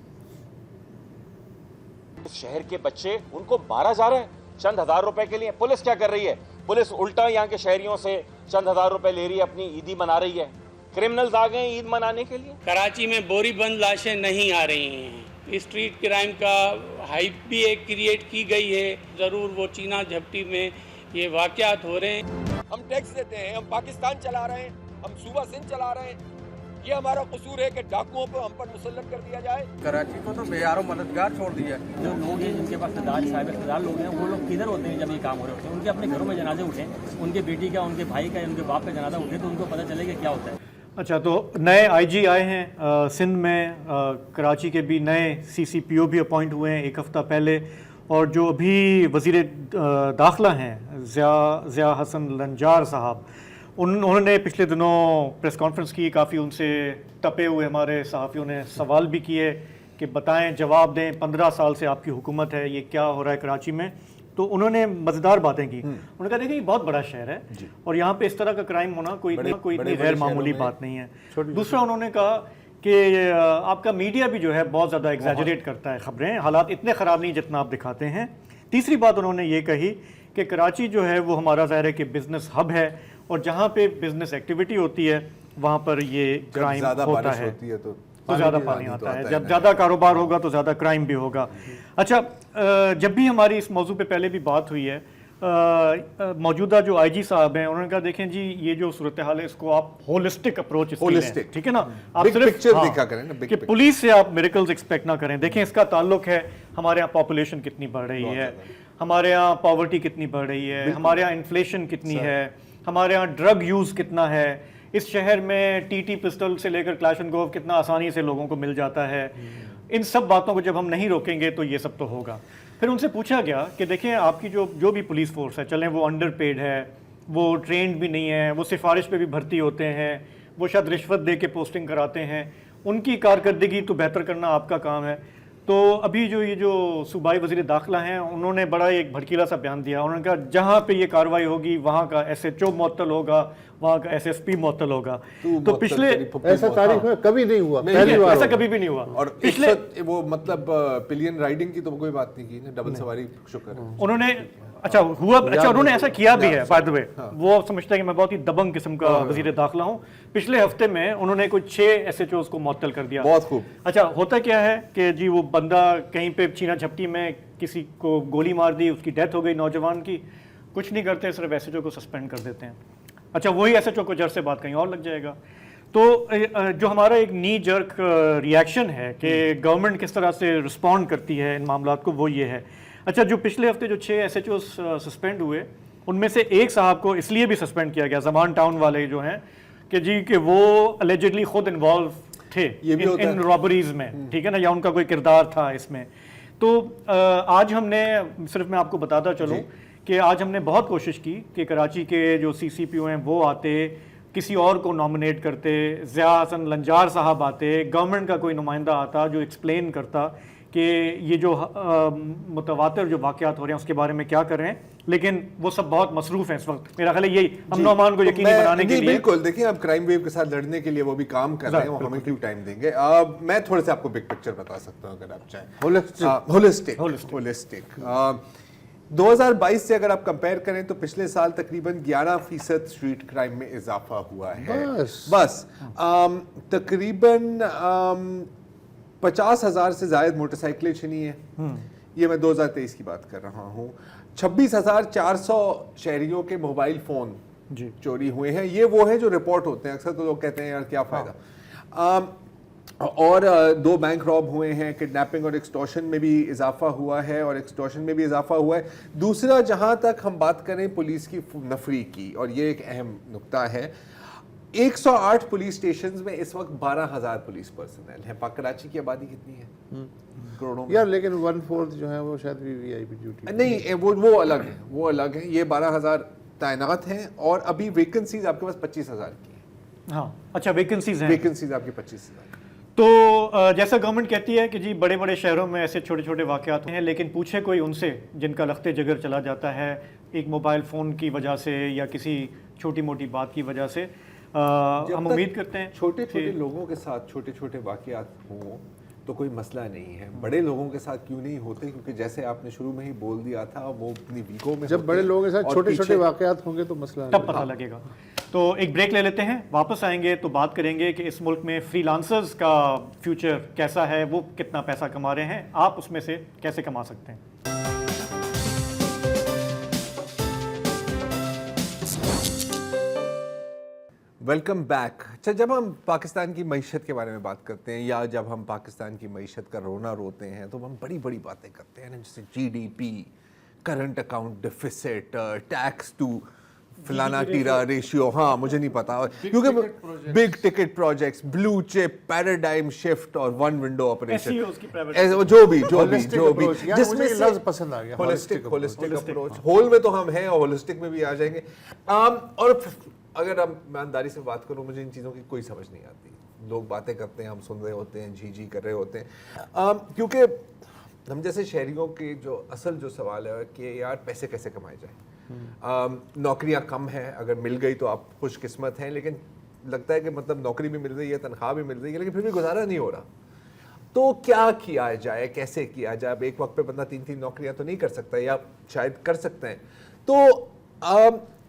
शहर के बच्चे उनको 12 जा रहे हैं चंद हजार रुपए के लिए। पुलिस क्या कर रही है? पुलिस उल्टा यहाँ के शहरियों से चंद हजार रुपए ले रही है, अपनी ईदी मना रही है। क्रिमिनल्स आ गए ईद मनाने के लिए। कराची में बोरी बंद लाशें नहीं आ रही हैं। स्ट्रीट क्राइम का हाइप भी एक क्रिएट की गई है। ज़रूर वो चीना झपटी में ये वाक़यात हो रहे हैं। हम टैक्स देते हैं, हम पाकिस्तान चला रहे हैं, हम सूबा सिंध चला रहे हैं। ये हमारा कसूर है कि डाकुओं को हम पर मुसल्लत कर दिया जाए। कराची को तो बेयारो मददगार छोड़ दिया। जो लोग हैं जिनके पास साहब लोग हैं, वो लोग किधर होते हैं जब ये काम हो रहे होते हैं? उनके अपने घरों में जनाजे उठे, उनके बेटी का, उनके भाई का, उनके बाप का जनाजा उठे तो उनको पता चलेगा क्या होता है। अच्छा, तो नए आईजी आए हैं सिंध में, कराची के भी नए सीसीपीओ भी अपॉइंट हुए हैं एक हफ़्ता पहले, और जो अभी वज़ीर दाखिला हैं ज़िया हसन लंजार साहब, उन्होंने पिछले दिनों प्रेस कॉन्फ्रेंस की, काफ़ी उनसे तपे हुए हमारे सहाफ़ियों ने सवाल भी किए कि बताएं, जवाब दें, 15 साल से आपकी हुकूमत है, ये क्या हो रहा है कराची में। तो उन्होंने मज़ेदार बातें की। उन्होंने कहा देखिए ये बहुत बड़ा शहर है और यहाँ पे इस तरह का क्राइम होना कोई इतनी गैर मामूली बात नहीं है। दूसरा उन्होंने कहा कि आपका मीडिया भी जो है बहुत ज़्यादा एग्जैजरेट करता है खबरें, हालात इतने ख़राब नहीं जितना आप दिखाते हैं। तीसरी बात उन्होंने ये कही कि कराची जो है वो हमारा ज़ाहिर है कि बिज़नेस हब है, और जहाँ पे बिज़नेस एक्टिविटी होती है वहाँ पर ये क्राइम होता है, तो ज़्यादा पानी आता है, जब ज़्यादा कारोबार होगा तो ज़्यादा क्राइम भी होगा। अच्छा, जब भी हमारी इस मौजू पे पहले भी बात हुई है, मौजूदा जो आईजी साहब हैं उन्होंने कहा देखें जी ये जो सूरत हाल है इसको आप होलिस्टिक अप्रोच, ठीक है ना, आप सिर्फ देखा करें ना, कि पुलिस से आप मिरेकल्स एक्सपेक्ट ना करें। देखें इसका ताल्लुक है हमारे यहाँ पॉपुलेशन कितनी बढ़ रही है, हमारे यहाँ पॉवर्टी कितनी बढ़ रही है, हमारे यहाँ इन्फ्लेशन कितनी है, हमारे यहाँ ड्रग यूज़ कितना है, इस शहर में टीटी पिस्टल से लेकर क्लैशनकोव कितना आसानी से लोगों को मिल जाता है। इन सब बातों को जब हम नहीं रोकेंगे तो ये सब तो होगा। फिर उनसे पूछा गया कि देखें आपकी जो भी पुलिस फोर्स है, चलें वो अंडर पेड है, वो ट्रेंड भी नहीं है, वो सिफारिश पे भी भर्ती होते हैं, वो शायद रिश्वत दे के पोस्टिंग कराते हैं, उनकी कारकर्दगी तो बेहतर करना आपका काम है। तो अभी ये जो सूबाई वज़ीर दाखिला हैं उन्होंने बड़ा एक भड़कीला सा बयान दिया। उन्होंने कहा जहाँ पे ये कार्रवाई होगी वहाँ का SHO मुअत्तल होगा, वहाँ का SSP मुअत्तल होगा। तो पिछले ऐसा तारीख में कभी नहीं हुआ, पहली बार ऐसा कभी भी नहीं हुआ। और पिछले वो मतलब पिलियन राइडिंग की तो कोई बात नहीं की ना, डबल सवारी, शुक्र है उन्होंने अच्छा हुआ। अच्छा, उन्होंने ऐसा किया भी है बाय द वे, वो समझते हैं कि मैं बहुत ही दबंग किस्म का वज़ीर दाखिला हूँ। पिछले हफ्ते में उन्होंने कुछ 6 SHOs को मुअत्तल कर दिया। बहुत खूब। अच्छा, होता क्या है कि जी वो बंदा कहीं पे चीना झपटी में किसी को गोली मार दी, उसकी डेथ हो गई नौजवान की, कुछ नहीं करते, सिर्फ SHO को सस्पेंड कर देते हैं। अच्छा, वही SHO को जड़ से बात कहीं और लग जाएगा। तो जो हमारा एक नी जर्क रिएक्शन है कि गवर्नमेंट किस तरह से रिस्पॉन्ड करती है इन मामलात को, वो ये है। अच्छा, जो पिछले हफ्ते जो 6 SHOs सस्पेंड हुए, उनमें से एक साहब को इसलिए भी सस्पेंड किया गया, ज़मान टाउन वाले जो हैं, कि जी कि वो अलेजिडली खुद इन्वॉल्व थे इन रॉबरीज में, ठीक है ना, या उनका कोई किरदार था इसमें। तो आज हमने, सिर्फ मैं आपको बताता चलूँ कि आज हमने बहुत कोशिश की कि कराची के जो CCPO हैं वो आते, किसी और को नॉमिनेट करते, ज़िया हसन लंजार साहब आते, गवर्नमेंट का कोई नुमाइंदा आता जो एक्सप्लेन करता कि ये जो मुतवातिर जो वाक़यात हो रहे हैं उसके बारे में क्या कर रहे हैं, लेकिन वो सब बहुत मसरूफ़ हैं इस वक्त। मेरा ख्याल है यही अमन को यकीनी बनाने के लिए। बिल्कुल, देखिए आप क्राइम वेव के साथ लड़ने के लिए वो भी काम कर रहे हैं, वो हमें क्यों टाइम देंगे। मैं थोड़े से आपको बिग पिक्चर बता सकता हूँ अगर आप चाहें। होलिस्टिक 2022 से अगर आप कंपेयर करें तो पिछले साल तकरीबन 11% स्ट्रीट क्राइम में इजाफा हुआ है। बस तकरीबन 50,000 से ज़ायद मोटरसाइकिलें छिनी है। ये मैं 2023 की बात कर रहा हूँ। 26,400 शहरियों के मोबाइल फ़ोन चोरी हुए हैं। ये वो हैं जो रिपोर्ट होते हैं, अक्सर तो लोग कहते हैं यार क्या फ़ायदा। और 2 बैंक रॉब हुए हैं। किडनैपिंग और एक्सटॉर्शन में भी इजाफा हुआ है, और एक्सटॉर्शन में भी इजाफा हुआ है। दूसरा, जहाँ तक हम बात करें पुलिस की नफरी की, और ये एक अहम नुक्ता है, 108 पुलिस स्टेशंस में इस वक्त 12,000 पुलिस पर्सनल है। कराची की आबादी कितनी है? करोड़ों में। यार लेकिन 1/4 जो है वो शायद वीवीआईपी ड्यूटी नहीं, वो अलग है, वो अलग है। ये 12,000 तैनात हैं, और अभी वैकेंसीज आपके पास 25,000 की हैं। हाँ, अच्छा, वैकेंसीज हैं, वैकेंसीज आपकी 25,000। तो जैसा गवर्नमेंट कहती है कि जी बड़े बड़े शहरों में ऐसे छोटे छोटे वाक़यात हैं, लेकिन पूछे कोई उनसे जिनका लख्ते जिगर चला जाता है एक मोबाइल फ़ोन की वजह से या किसी छोटी मोटी बात की वजह से। हम उम्मीद करते हैं छोटे छोटे लोगों के साथ छोटे छोटे वाक़यात हों तो कोई मसला नहीं है, बड़े लोगों के साथ क्यों नहीं होते? क्योंकि जैसे आपने शुरू में ही बोल दिया था, वो अपनी वीकों में जब बड़े लोगों के साथ छोटे छोटे वाक़यात होंगे तो मसला तब पता लगेगा। तो एक ब्रेक ले लेते हैं, वापस आएंगे तो बात करेंगे कि इस मुल्क में फ्रीलांसर्स का फ्यूचर कैसा है, वो कितना पैसा कमा रहे हैं, आप उसमें से कैसे कमा सकते हैं। Welcome back. अच्छा, जब हम पाकिस्तान की मईशत के बारे में बात करते हैं, या जब हम पाकिस्तान की मईशत का रोना रोते हैं, तो हम बड़ी बड़ी बातें करते हैं ना, जैसे GDP, current account deficit, tax to फलाना टीरा रेशियो, हाँ मुझे नहीं पता, क्योंकि big ticket projects, blue chip, paradigm shift और वन विंडो ऑपरेशन, जो भी जिसमें लफ्ज़ पसंद आ गया, होलिस्टिक अप्रोच। होल में तो हम हैं और होलिस्टिक में भी आ जाएंगे। और अगर हम ईमानदारी से बात करूं, मुझे इन चीज़ों की कोई समझ नहीं आती। लोग बातें करते हैं, हम सुन रहे होते हैं, जी कर रहे होते हैं, क्योंकि हम जैसे शहरियों के जो असल जो सवाल है कि यार पैसे कैसे कमाए जाए। नौकरियां कम हैं, अगर मिल गई तो आप खुशकिस्मत हैं, लेकिन लगता है कि मतलब नौकरी भी मिल रही है, तनख्वाह भी मिल रही है, लेकिन फिर भी गुजारा नहीं हो रहा। तो क्या किया जाए, कैसे किया जाए? अब एक वक्त पे बंदा 3-3 नौकरियां तो नहीं कर सकता, या शायद कर सकते हैं। तो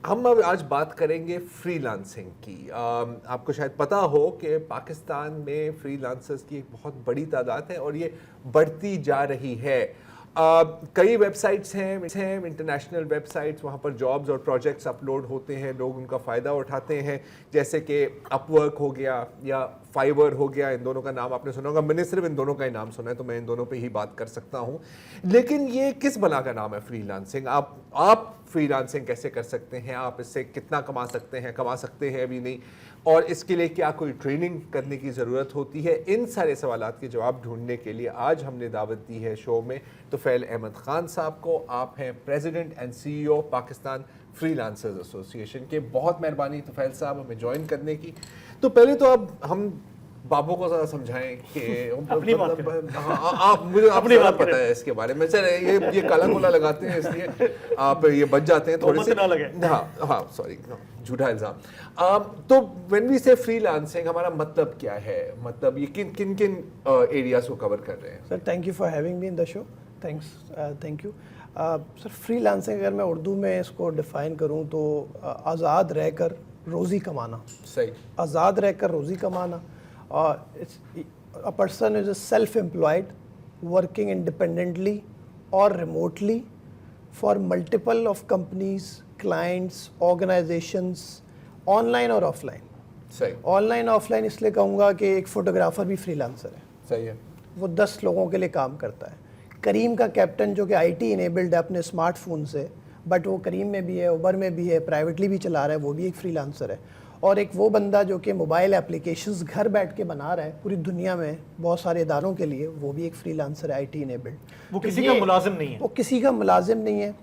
हम अब आज बात करेंगे फ्रीलांसिंग की। आपको शायद पता हो कि पाकिस्तान में फ्रीलांसर्स की एक बहुत बड़ी तादाद है और ये बढ़ती जा रही है। कई वेबसाइट्स हैं इंटरनेशनल वेबसाइट्स, वहाँ पर जॉब्स और प्रोजेक्ट्स अपलोड होते हैं, लोग उनका फ़ायदा उठाते हैं, जैसे कि अपवर्क हो गया या फाइवर हो गया। इन दोनों का नाम आपने सुना होगा, मैंने सिर्फ इन दोनों का ही नाम सुना है, तो मैं इन दोनों पे ही बात कर सकता हूँ। लेकिन ये किस बला का नाम है फ्रीलांसिंग? आप फ्रीलांसिंग कैसे कर सकते हैं? आप इससे कितना कमा सकते हैं अभी नहीं, और इसके लिए क्या कोई ट्रेनिंग करने की ज़रूरत होती है? इन सारे सवालात के जवाब ढूंढने के लिए आज हमने दावत दी है शो में तुफैल अहमद खान साहब को। आप हैं president and CEO Pakistan freelancers association के। बहुत मेहरबानी तुफैल साहब हमें ज्वाइन करने की। तो पहले तो अब हम बाबू को ज़रा समझाएं कि आप मुझे अपनी बात पता है इसके बारे में। चले ये काला कोला लगाते हैं इसलिए आप ये बच जाते हैं थोड़े से। हाँ सॉरी, झूठा इल्ज़ाम। तो व्हेन वी से फ्रीलांसिंग हमारा मतलब क्या है? मतलब ये किन एरियाज को कवर कर रहे हैं? Sir thank you for having me in the show. Thank you sir. Freelancing अगर मैं उर्दू में इसको डिफ़ाइन करूँ तो आज़ाद रहकर रोज़ी कमाना। सही, आज़ाद रहकर रोज़ी कमाना। A person is self employed, working independently or remotely for multiple of companies, clients, organizations, online और offline। सही, ऑनलाइन ऑफलाइन इसलिए कहूँगा कि एक फ़ोटोग्राफ़र भी फ्रीलांसर है। सही है। वो 10 लोगों के लिए काम करता है। करीम का कैप्टन जो कि IT इनेबल्ड है अपने स्मार्टफोन से, बट वो करीम में भी है, उबर में भी है, प्राइवेटली भी चला रहा है, वो भी एक फ्रीलांसर है। और एक वो बंदा जो कि मोबाइल एप्लीकेशंस घर बैठ के बना रहा है पूरी दुनिया में बहुत सारे इदारों के लिए, वो भी एक फ्रीलांसर है IT इनेबल्ड। वो किसी का मुलाजिम नहीं है। वो किसी का मुलाजिम नहीं है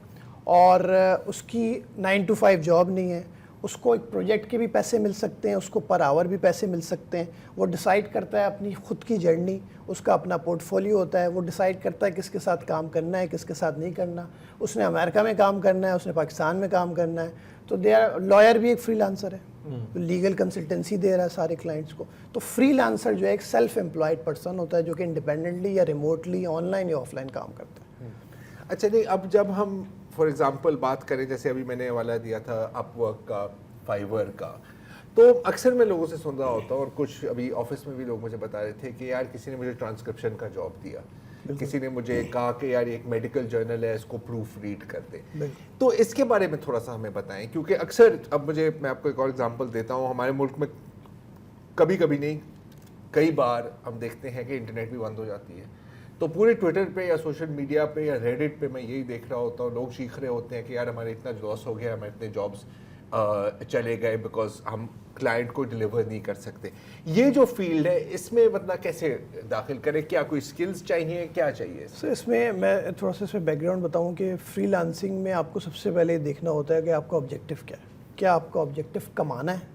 और उसकी 9 to 5 जॉब नहीं है। उसको एक प्रोजेक्ट के भी पैसे मिल सकते हैं, उसको पर आवर भी पैसे मिल सकते हैं। वो डिसाइड करता है अपनी ख़ुद की जर्नी, उसका अपना पोर्टफोलियो होता है। वो डिसाइड करता है किसके साथ काम करना है, किसके साथ नहीं करना। उसने अमेरिका में काम करना है, उसने पाकिस्तान में काम करना है। तो लॉयर भी एक फ्रीलांसर है, तो लीगल कंसल्टेंसी दे रहा है सारे क्लाइंट्स को। तो फ्रीलांसर जो है एक सेल्फ एम्प्लॉयड पर्सन होता है जो कि इंडिपेंडेंटली या रिमोटली ऑनलाइन या ऑफलाइन काम करता है। अच्छा, नहीं अब जब हम फॉर एग्जांपल बात करें, जैसे अभी मैंने हवाला दिया था अपवर्क का, फाइवर का, तो अक्सर मैं लोगों से सुन रहा होता हूँ, और कुछ अभी ऑफिस में भी लोग मुझे बता रहे थे कि यार किसी ने मुझे ट्रांसक्रिप्शन का जॉब दिया, किसी ने मुझे कहा कि यार एक मेडिकल जर्नल है, इसको प्रूफ रीड कर दे। तो इसके बारे में थोड़ा सा हमें बताएं, क्योंकि अक्सर अब मैं आपको एक और एग्जांपल देता हूँ, हमारे मुल्क में कभी कभी नहीं कई बार हम देखते हैं कि इंटरनेट भी बंद हो जाती है, तो पूरे ट्विटर पे या सोशल मीडिया पे या रेडिट पे मैं यही देख रहा होता हूँ, लोग चीख रहे होते हैं कि यार हमारे इतना लॉस हो गया, हमारे इतने जॉब्स चले गए बिकॉज हम क्लाइंट को डिलीवर नहीं कर सकते। ये जो फील्ड है इसमें बंदा कैसे दाखिल करे? क्या कोई स्किल्स चाहिए, क्या चाहिए? सर इसमें मैं थोड़ा सा इसमें बैकग्राउंड बताऊं कि फ्रीलांसिंग में आपको सबसे पहले देखना होता है कि आपका ऑब्जेक्टिव क्या है। क्या आपका ऑब्जेक्टिव कमाना है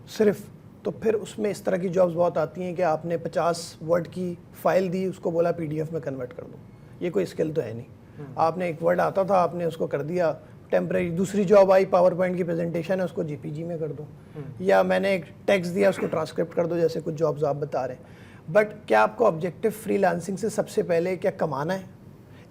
सिर्फ? तो फिर उसमें इस तरह की जॉब्स बहुत आती हैं कि आपने 50 वर्ड की फाइल दी, उसको बोला PDF में कन्वर्ट कर दो। ये कोई स्किल तो है नहीं। आपने एक वर्ड आता था, आपने उसको कर दिया टेम्परेरी। दूसरी जॉब आई, पावर पॉइंट की प्रेजेंटेशन है, उसको JPG में कर दो, या मैंने एक टेक्स्ट दिया, उसको ट्रांसक्रिप्ट कर दो, जैसे कुछ जॉब्स आप बता रहे हैं। बट क्या आपका ऑब्जेक्टिव फ्रीलांसिंग से सबसे पहले क्या कमाना है,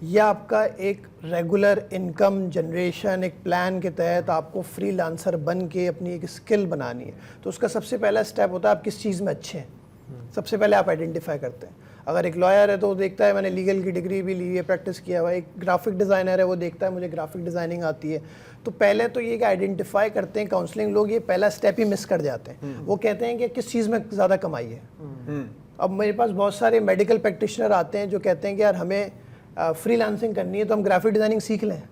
या आपका एक रेगुलर इनकम जनरेशन एक प्लान के तहत आपको फ्रीलांसर बन के अपनी एक स्किल बनानी है? तो उसका सबसे पहला स्टेप होता है आप किस चीज़ में अच्छे हैं। सबसे पहले आप आइडेंटिफाई करते हैं। अगर एक लॉयर है तो वो देखता है मैंने लीगल की डिग्री भी ली है, प्रैक्टिस किया हुआ है। एक ग्राफिक डिज़ाइनर है, वो देखता है मुझे ग्राफिक डिज़ाइनिंग आती है। तो पहले तो ये कि आइडेंटिफाई करते हैं। काउंसलिंग लोग ये पहला स्टेप ही मिस कर जाते हैं। वो कहते हैं कि किस चीज़ में ज़्यादा कमाई है। अब मेरे पास बहुत सारे मेडिकल प्रैक्टिशनर आते हैं जो कहते हैं कि यार हमें फ्रीलांसिंग करनी है तो हम ग्राफिक डिज़ाइनिंग सीख लें।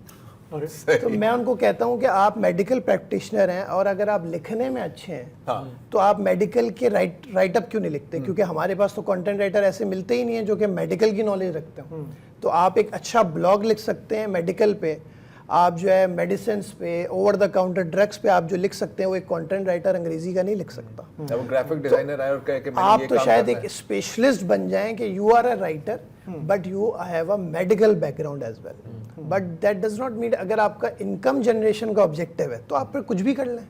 तो मैं उनको कहता हूँ कि आप मेडिकल प्रैक्टिशनर हैं और अगर आप लिखने में अच्छे हैं तो आप मेडिकल के राइट अप क्यों नहीं लिखते, क्योंकि हमारे पास तो कंटेंट राइटर ऐसे मिलते ही नहीं है जो कि मेडिकल की नॉलेज रखते हो। तो आप एक अच्छा ब्लॉग लिख सकते हैं मेडिकल पे, आप जो है मेडिसिन पे, ओवर द काउंटर ड्रग्स पे आप जो लिख सकते हैं वो एक कंटेंट राइटर अंग्रेजी का नहीं लिख सकता। वो ग्राफिक डिजाइनर है और कहे कि आप तो शायद एक स्पेशलिस्ट बन जाएं कि you are a writer but you have a medical background as well, but that does not mean अगर आपका इनकम जनरेशन का ऑब्जेक्टिव है तो आप फिर कुछ भी कर लें,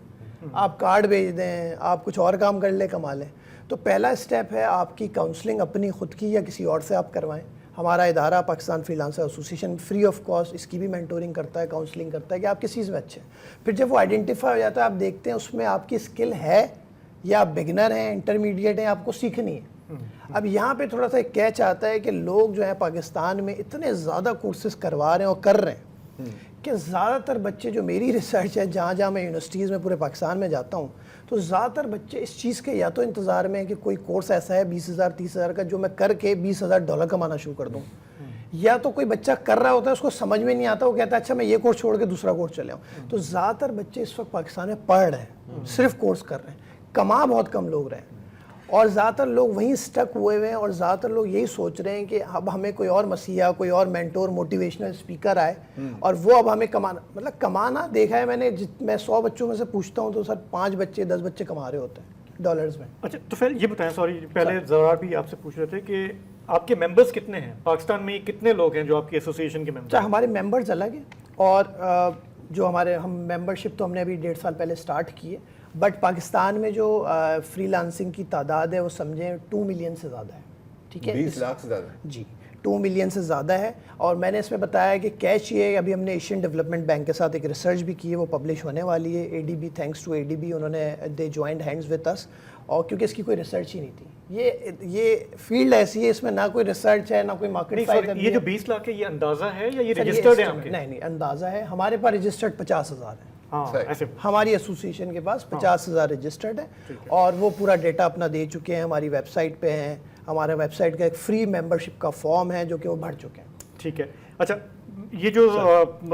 आप कार्ड भेज दें, आप कुछ और काम कर लें, कमा लें। तो पहला स्टेप है आपकी काउंसलिंग अपनी खुद की या किसी और से आप करवाएं। हमारा इदारा Pakistan freelancer association free of cost इसकी भी मेंटोरिंग करता है, काउंसलिंग करता है कि आप किस चीज़ में अच्छे हैं। फिर जब वो आइडेंटिफाई हो जाता है, आप देखते हैं उसमें आपकी स्किल है या आप बिगनर हैं, इंटरमीडिएट हैं, आपको सीखनी है। अब यहाँ पे थोड़ा सा एक कैच आता है कि लोग जो है पाकिस्तान में इतने ज़्यादा कोर्सेज करवा रहे हैं और कर रहे हैं कि ज़्यादातर बच्चे, जो मेरी रिसर्च है जहाँ जहाँ मैं यूनिवर्सिटीज़ में पूरे पाकिस्तान में जाता हूँ, तो ज़्यादातर बच्चे इस चीज़ के या तो इंतज़ार में है कि कोई कोर्स ऐसा है 20,000 30,000 का जो मैं करके $20,000 कमाना शुरू कर दूँ, या तो कोई बच्चा कर रहा होता है उसको समझ में नहीं आता, वो कहता है अच्छा मैं ये कोर्स छोड़ के दूसरा कोर्स चले आऊँ। तो ज़्यादातर बच्चे इस वक्त पाकिस्तान में पढ़ रहे हैं, सिर्फ कोर्स कर रहे हैं, कमा बहुत कम लोग रहे हैं, और ज़्यादातर लोग वहीं स्टक हुए हुए हैं। और ज़्यादातर लोग यही सोच रहे हैं कि अब हमें कोई और मसीहा, कोई और मेंटोर, मोटिवेशनल स्पीकर आए और वो अब हमें कमाना, मतलब कमाना देखा है मैंने, मैं 100 बच्चों में से पूछता हूँ तो सर 5 बच्चे 10 बच्चे कमा रहे होते हैं डॉलर्स में। अच्छा, तो फिर ये बताएं, सॉरी पहले ज़रार भी आपसे पूछ रहे थे कि आपके मेंबर्स कितने हैं पाकिस्तान में, कितने लोग हैं जो आपकी एसोसिएशन के मेंबर? हमारे मेंबर्स अलग हैं और जो हमारे हम मेंबरशिप तो हमने अभी 1.5 साल पहले स्टार्ट की है, बट पाकिस्तान में जो फ्रीलांसिंग की तादाद है वो समझें 2 मिलियन से ज़्यादा है। ठीक है, 20 लाख से ज़्यादा जी, 2 मिलियन से ज़्यादा है। और मैंने इसमें बताया कि कैच ये, अभी हमने एशियन डेवलपमेंट बैंक के साथ एक रिसर्च भी की है, वो पब्लिश होने वाली है। ADB, थैंक्स टू ADB, उन्होंने दे जॉइंट हैंड्स विद अस, और क्योंकि इसकी कोई रिसर्च ही नहीं थी। ये फील्ड ऐसी है, इसमें ना कोई रिसर्च है ना कोई मार्केट। ये जो 20 लाख है ये अंदाज़ा है या ये रजिस्टर्ड है आपके? नहीं, अंदाज़ा है। हमारे पास रजिस्टर्ड 50,000 है। ऐसे हमारी एसोसिएशन के पास 50,000 रजिस्टर्ड है और वो पूरा डेटा अपना दे चुके हैं, हमारी वेबसाइट पे हैं। हमारे वेबसाइट का एक फ्री मेंबरशिप का फॉर्म है जो कि वो भर चुके हैं। ठीक है। अच्छा, ये जो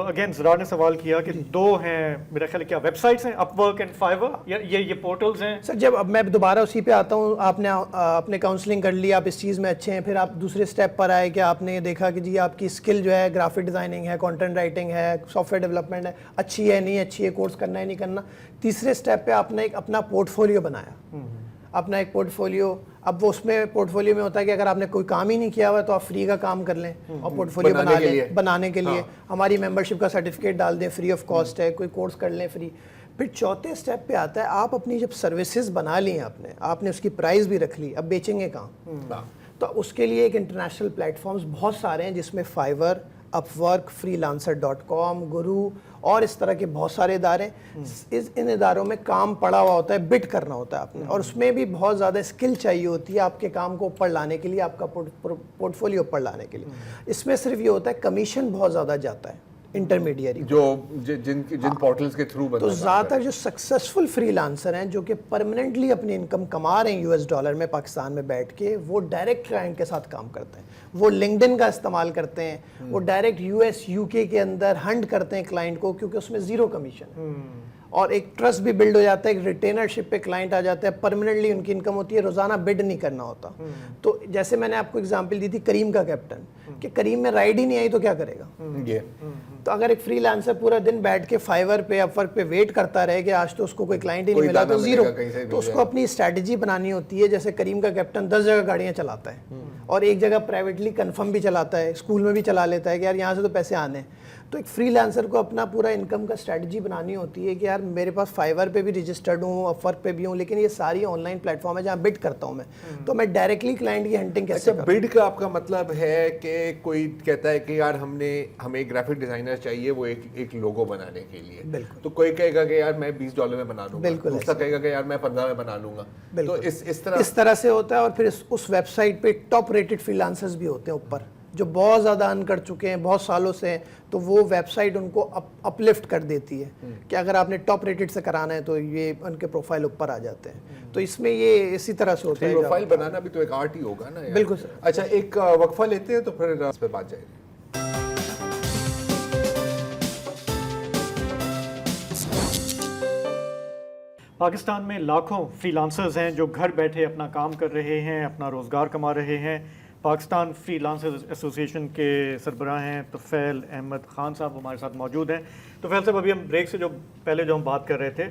अगेन ज़रार ने सवाल किया कि 2 हैं मेरा ख्याल, क्या वेबसाइट्स हैं, अपवर्क एंड फाइवर, या ये पोर्टल्स हैं? सर जब अब मैं दोबारा उसी पे आता हूँ, आपने काउंसलिंग कर ली, आप इस चीज़ में अच्छे हैं, फिर आप दूसरे स्टेप पर आए कि आपने देखा कि जी आपकी स्किल जो है ग्राफिक डिज़ाइनिंग है, कंटेंट राइटिंग है, सॉफ्टवेयर डेवलपमेंट है, अच्छी है नहीं अच्छी है, कोर्स करना है नहीं करना। तीसरे स्टेप पे आपने एक अपना पोर्टफोलियो बनाया, अपना एक पोर्टफोलियो। अब वो उसमें पोर्टफोलियो में होता है कि अगर आपने कोई काम ही नहीं किया हुआ तो आप फ्री का काम कर लें और पोर्टफोलियो बनाने के लिए हमारी मेंबरशिप का सर्टिफिकेट डाल दें, फ्री ऑफ कॉस्ट है, कोई कोर्स कर लें फ्री। फिर चौथे स्टेप पे आता है, आप अपनी जब सर्विसेज बना ली हैं आपने उसकी प्राइस भी रख ली, अब बेचेंगे कहाँ? तो उसके लिए एक इंटरनेशनल प्लेटफॉर्म्स बहुत सारे हैं, जिसमें फाइवर, अपवर्क, freelancer.com, गुरु और इस तरह के बहुत सारे इदारे। इन इदारों में काम पड़ा हुआ होता है, बिड करना होता है आपने, और उसमें भी बहुत ज़्यादा स्किल चाहिए होती है आपके काम को ऊपर लाने के लिए, आपका पोर्टफोलियो ऊपर लाने के लिए। इसमें सिर्फ ये होता है कमीशन बहुत ज़्यादा जाता है इंटरमीडियरी जो जिन पोर्टल्स के थ्रू। तो ज़्यादातर जो सक्सेसफुल फ्रीलांसर हैं जो कि परमानेंटली अपनी इनकम कमा रहे हैं $US में पाकिस्तान में बैठ के, वो डायरेक्ट क्लाइंट के साथ काम करते हैं, वो लिंक्डइन का इस्तेमाल करते हैं, वो डायरेक्ट US UK के अंदर हंट करते हैं क्लाइंट को, क्योंकि उसमें ज़ीरो कमीशन है और एक ट्रस्ट भी बिल्ड हो जाता है, एक रिटेनरशिप पे क्लाइंट आ जाता है, परमानेंटली उनकी इनकम होती है, रोज़ाना बिड नहीं करना होता। तो जैसे मैंने आपको एग्जांपल दी थी करीम का कैप्टन, कि करीम में राइड ही नहीं आई तो क्या करेगा? तो अगर एक फ्रीलांसर पूरा दिन बैठ के फाइवर पे, अपवर्क पे वेट करता रहे कि आज तो उसको कोई क्लाइंट ही नहीं मिला तो ज़ीरो, तो उसको अपनी स्ट्रैटेजी बनानी होती है। जैसे करीम का कैप्टन 10 जगह गाड़ियाँ चलाता है और एक जगह प्राइवेटली कन्फर्म भी चलाता है, स्कूल में भी चला लेता है कि यार यहाँ से तो पैसे आने हैं। तो एक फ्रीलांसर को अपना पूरा इनकम का स्ट्रैटेजी बनानी होती है कि यार मेरे पास फाइवर पे भी रजिस्टर्ड हूँ, अपवर्क पे भी हूँ, लेकिन ये सारी ऑनलाइन प्लेटफॉर्म है जहाँ बिड करता हूँ मैं, तो मैं डायरेक्टली क्लाइंट की हंटिंग कैसे करूँ? बिड का आपका मतलब है कि कोई कहता है कि यार हमें एक ग्राफिक डिजाइनर चाहिए वो एक लोगो बनाने के लिए, तो कोई कहेगा कि यार मैं $20 में बना लूंगा, दूसरा कहेगा कि यार मैं 15 में बना लूंगा। तो इस तरह से होता है। और फिर उस वेबसाइट पे टॉप रेटेड फ्रीलांसर्स भी होते हैं ऊपर, जो बहुत ज़्यादा अर्न कर चुके हैं बहुत सालों से, तो वो वेबसाइट उनको अपलिफ्ट कर देती है कि अगर आपने टॉप रेटेड से कराना है तो ये उनके प्रोफाइल ऊपर आ जाते हैं। तो इसमें ये इसी तरह से होता है। प्रोफाइल बनाना भी तो एक आर्ट ही होगा ना यार। बिल्कुल सर। अच्छा, एक वक्फा लेते हैं तो फिर इस पे बात जाएगी। پاکستان میں لاکھوں فری لانسرز ہیں جو گھر بیٹھے اپنا کام کر رہے ہیں, اپنا روزگار کما رہے ہیں. پاکستان فری لانسرز ایسوسی ایشن کے سربراہ ہیں طفیل احمد خان صاحب ہمارے ساتھ موجود ہیں. طفیل صاحب, ابھی ہم بریک سے جو پہلے جو ہم بات کر رہے تھے,